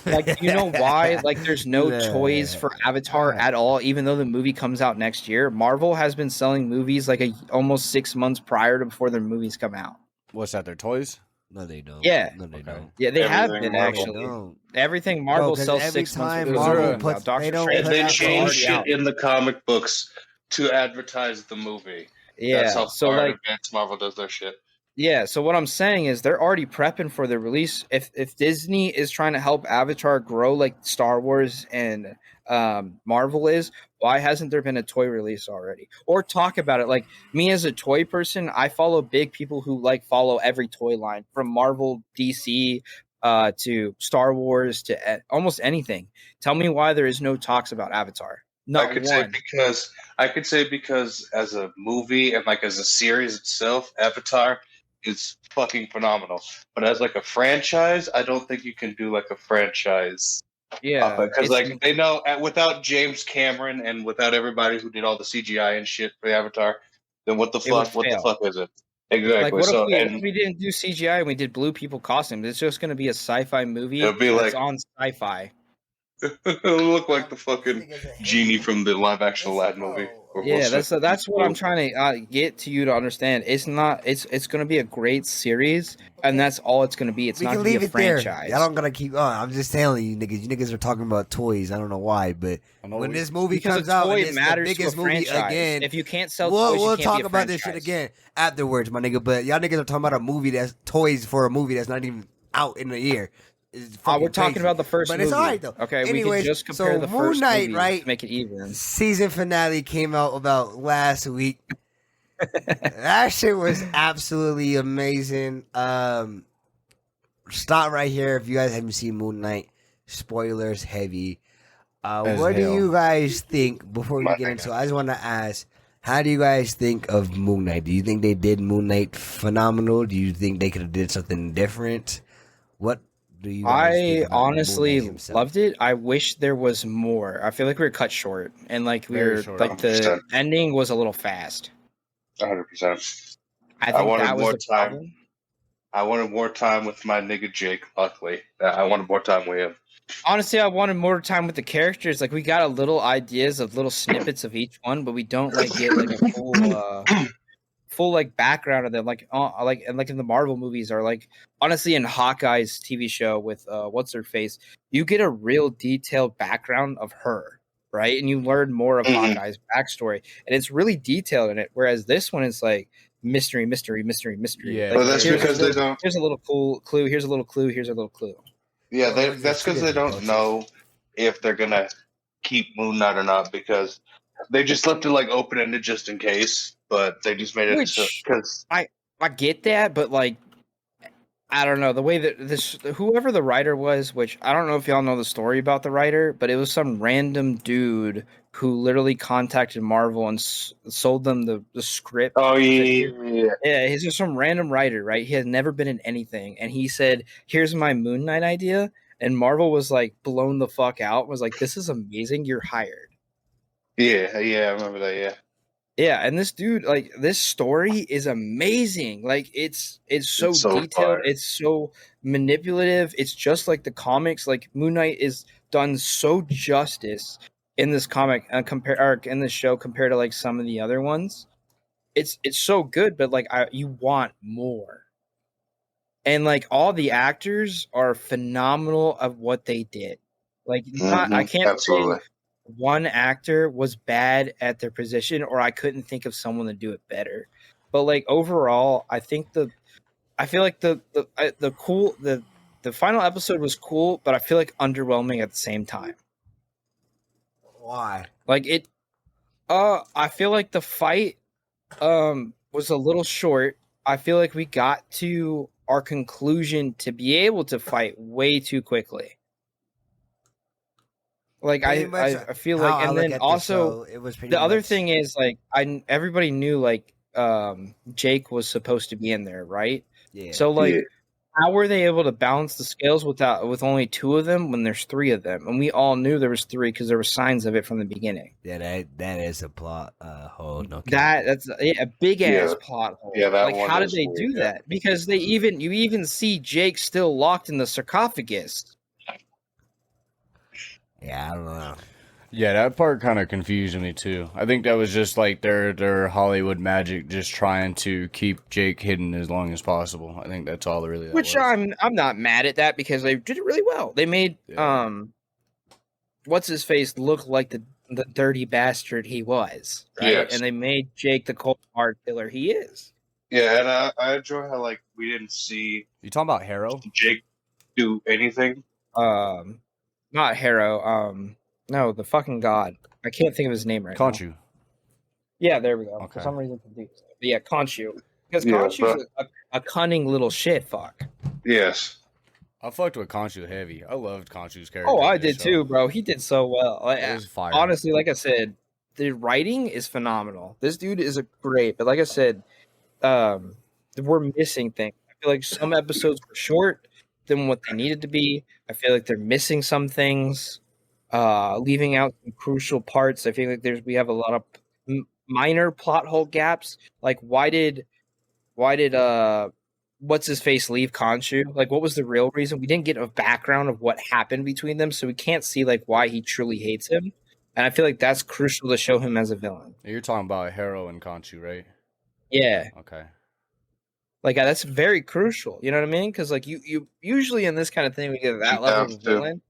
Like, you know why? Like, there's no toys for Avatar at all, even though the movie comes out next year. Marvel has been selling movies like almost 6 months prior to before their movies come out. What's that? Their toys? No, they don't. Yeah, no, they don't. Yeah, they have been actually. Everything Marvel sells 6 months. And they change shit in the comic books to advertise the movie. Yeah, that's how far in advance Marvel does their shit. Yeah, so what I'm saying is they're already prepping for the release. If Disney is trying to help Avatar grow like Star Wars and Marvel is, why hasn't there been a toy release already? Or talk about it. Like me as a toy person, I follow big people who like follow every toy line from Marvel, DC, to Star Wars to almost anything. Tell me why there is no talks about Avatar. I could say because as a movie and like as a series itself, Avatar is fucking phenomenal. But as like a franchise, I don't think you can do like a franchise. Yeah, because like they know without James Cameron and without everybody who did all the CGI and shit for the Avatar, then what the fuck? What the fuck is it? Exactly. Like, what if we didn't do CGI and we did blue people costumes? It's just going to be a sci-fi movie. It'll be like on sci-fi. It'll look like the fucking genie from the live-action Aladdin movie, Yeah, that's what I'm trying to get to you to understand. It's not. It's going to be a great series, and that's all it's going to be. It's We not can going to leave be a it there. franchise. Y'all don't gotta keep on. I'm just telling you niggas. You niggas are talking about toys. I don't know why, but when this movie Because comes a out, toy and it's the matters to a biggest movie franchise. again, If you can't sell we'll toys, you can't talk be a about this shit franchise. again afterwards, my nigga. But y'all niggas are talking about a movie that's toys for a movie that's not even out in a year. We're talking about the first but movie. it's alright though. Okay, Anyways, we can just compare so the Moon first Knight, movie right? to make it even. Season finale came out about last week. That shit was absolutely amazing. Stop right here if you guys haven't seen Moon Knight. Spoilers heavy. What do you guys think before we get into it? I just want to ask, how do you guys think of Moon Knight? Do you think they did Moon Knight phenomenal? Do you think they could have did something different? What do you guys think I about Moon Knight honestly himself? loved it. I wish there was more. I feel like we were cut short, and like Very short. like the ending was a little fast. 100%. I think wanted that was more the time. problem. I wanted more time with my nigga Jake. Luckily, I wanted more time with him. Honestly, I wanted more time with the characters. Like we got a little ideas of little snippets of each one, but we don't like get like a full like background of them. Like and like in the Marvel movies, or like honestly in Hawkeye's TV show with what's her face, you get a real detailed background of her, right? And you learn more of Hawkeye's backstory, and it's really detailed in it. Whereas this one is like mystery. Yeah, Like, But that's because they don't. Here's a little cool clue. Here's a little clue. Here's a little clue. Yeah, Well, that's because they don't know if they're gonna keep Moon Knight or not, because they just left it like open ended just in case. But they just made it because I get that, but like I don't know the way that whoever the writer was, which I don't know if y'all know the story about the writer, but it was some random dude who literally contacted Marvel and sold them the script. Oh yeah. He's just some random writer, right? He has never been in anything, and he said, "Here's my Moon Knight idea," and Marvel was like blown the fuck out. Was like, "This is amazing. You're hired." Yeah, I remember that. Yeah. Yeah, and this dude, like, this story is amazing. Like, it's so detailed. Fire. It's so manipulative. It's just like the comics. Like, Moon Knight is done so justice in this comic in this show compared to like some of the other ones. It's so good, but like you want more. And like all the actors are phenomenal of what they did. Like I can't say one actor was bad at their position, or I couldn't think of someone to do it better. But like overall, I feel like the final episode was cool, but I feel like underwhelming at the same time. Why? Like I feel like the fight was a little short. I feel like we got to our conclusion to be able to fight way too quickly. Like I feel like, and then also it was the other thing is like everybody knew like Jake was supposed to be in there, right? Yeah. So like how were they able to balance the scales with only two of them when there's three of them? And we all knew there was three because there were signs of it from the beginning. Yeah, that is a plot hole. No, that's a big ass plot hole. Yeah, that like one how did they do that? Because you even see Jake still locked in the sarcophagus. Yeah, I don't know. Yeah, that part kind of confused me too. I think that was just like their Hollywood magic, just trying to keep Jake hidden as long as possible. I think that's all really. Which I'm not mad at that because they did it really well. They made what's his face look like the dirty bastard he was, right? Yes. And they made Jake the cold hard killer he is. Yeah, and I enjoy how like we didn't see. You talking about Harrow? Jake do anything? Not Harrow. No, the fucking god. I can't think of his name right now. Khonshu. Yeah, there we go. Okay. For some reason, confused. But yeah, Khonshu. Because Khonshu's a cunning little shit fuck. Yes. I fucked with Khonshu heavy. I loved Khonshu's character. Oh, I did too, bro. He did so well. It was fire. Honestly, like I said, the writing is phenomenal. This dude is great. But like I said, we're missing things. I feel like some episodes were short than what they needed to be. I feel like they're missing some things. Leaving out some crucial parts. I feel like we have a lot of minor plot hole gaps. Like why did what's his face leave Khonshu? Like what was the real reason? We didn't get a background of what happened between them, so we can't see like why he truly hates him. And I feel like that's crucial to show him as a villain. You're talking about Harrow and Khonshu, right? Yeah. Okay. Like that's very crucial. You know what I mean? Because like you usually in this kind of thing, we get that level of villain.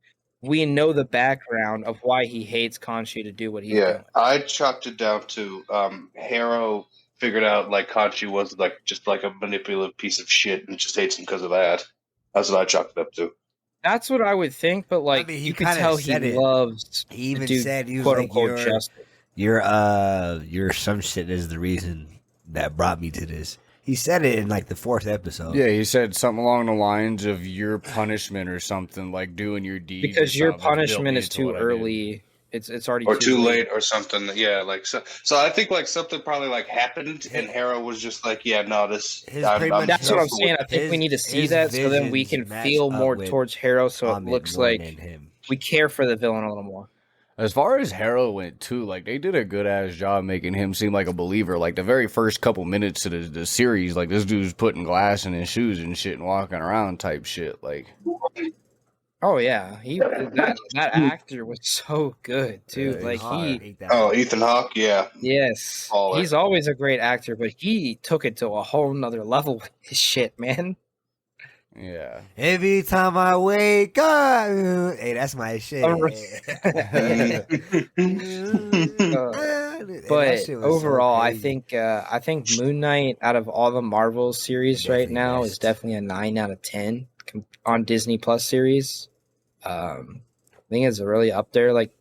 We know the background of why he hates Khonshu to do what he's doing. I chopped it down to Harrow figured out like Khonshu was like just like a manipulative piece of shit and just hates him because of that. That's what I chopped it up to. That's what I would think, but like I mean, you could tell he loves. He even dude, said he was quote like, unquote justice. your some shit is the reason that brought me to this. He said it in like the 4th episode. Yeah, he said something along the lines of your punishment or something, like doing your deed. Because your punishment is too early. It's already too late or something. Yeah, like so I think like something probably like happened and Harrow was just like, yeah, no, this that's what I'm saying. I think we need to see that so then we can feel more towards Harrow so it looks like we care for the villain a little more. As far as Harrow went too, like they did a good ass job making him seem like a believer. Like the very first couple minutes of the series, like this dude's putting glass in his shoes and shit and walking around type shit. Like, oh yeah, that actor was so good too. Yeah, like Ethan Hawke, yeah, yes, he's always a great actor, but he took it to a whole nother level with his shit, man. Yeah. Every time I wake up, hey, that's my shit. But overall, I think Moon Knight out of all the Marvel series right now is definitely a 9 out of 10 on Disney Plus series. I think it's really up there, like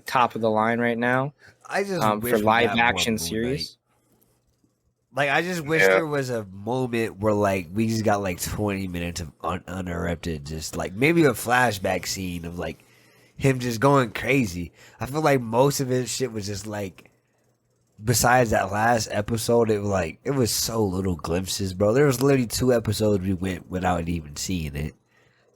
top of the line right now. I just for live action series. Like, I just wish there was a moment where, like, we just got, like, 20 minutes of uninterrupted, just, like, maybe a flashback scene of, like, him just going crazy. I feel like most of his shit was just, like, besides that last episode, it was so little glimpses, bro. There was literally 2 episodes we went without even seeing it.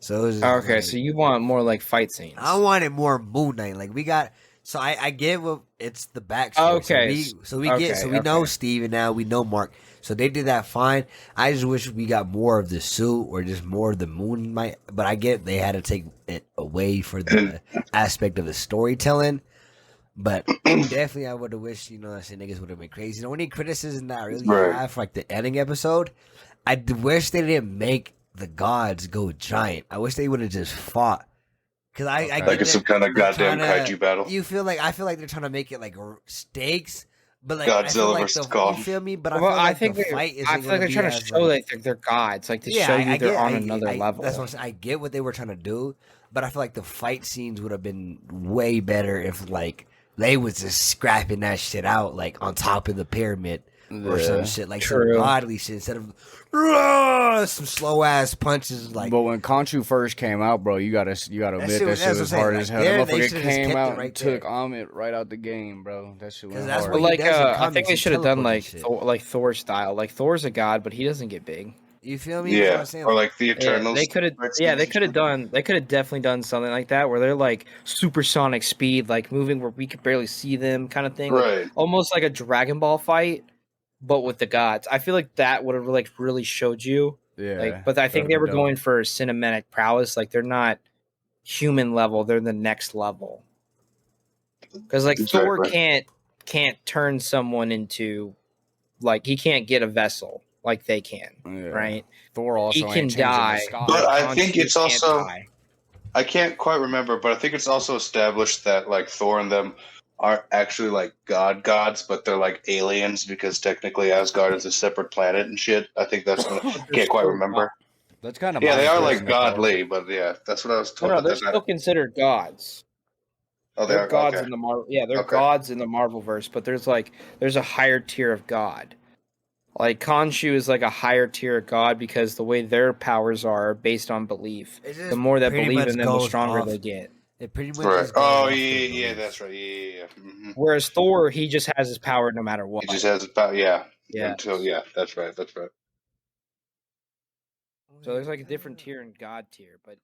So it was just okay, so you want more, like, fight scenes. I wanted more Moon Knight. Like, we got... So I get what it's the backstory. Okay. So we know Steven now, we know Mark. So they did that fine. I just wish we got more of the suit or just more of the Moon Knight. But I get they had to take it away for the aspect of the storytelling. But definitely I would have wished, I said niggas would have been crazy. The only criticism that I really have for like the ending episode, I wish they didn't make the gods go giant. I wish they would have just fought. Cause I like it's some kind of goddamn kaiju battle. I feel like they're trying to make it like stakes, but like Godzilla versus Kong. You feel me? But I feel like the fight is. I feel like they're trying to show like they're gods, like to show you they're on another level. That's what I'm saying. I get what they were trying to do, but I feel like the fight scenes would have been way better if like they was just scrapping that shit out like on top of the pyramid. Or some shit like some godly shit instead of some slow ass punches. Like, but when Khonshu first came out, bro, you gotta admit that shit was hard as hell. That motherfucker came out and took Amit right out the game, bro. That shit was hard. Like I think they should have done like Thor style. Like Thor's a god, but he doesn't get big. You feel me? Yeah, or like the Eternals. They could have. Yeah, they could have done. They could have definitely done something like that, where they're like supersonic speed, like moving where we could barely see them, kind of thing. Right. Like, almost like a Dragon Ball fight. But with the gods, I feel like that would have like really showed you. Yeah. Like, but I think they were going for cinematic prowess. Like they're not human level; they're the next level. Because like Thor can't turn someone into like he can't get a vessel like they can, right? Thor also he can die, but I think it's also I can't quite remember, but I think it's also established that like Thor and them aren't actually like gods, but they're like aliens because technically Asgard is a separate planet and shit. I think that's what I can't quite remember. That's kind of they are like godly, but yeah, that's what I was told. No, they're still considered gods. Oh, they're gods in the Marvel. Yeah, they're gods in the Marvelverse, but there's a higher tier of god. Like Khonshu is like a higher tier of god because the way their powers are based on belief. The more that believe in them, the stronger they get. It pretty much right. Oh yeah, that's right. Yeah. Mm-hmm. Whereas Thor, he just has his power no matter what. He just has his power. Yeah. Until that's right. So there's like a different tier and god tier, but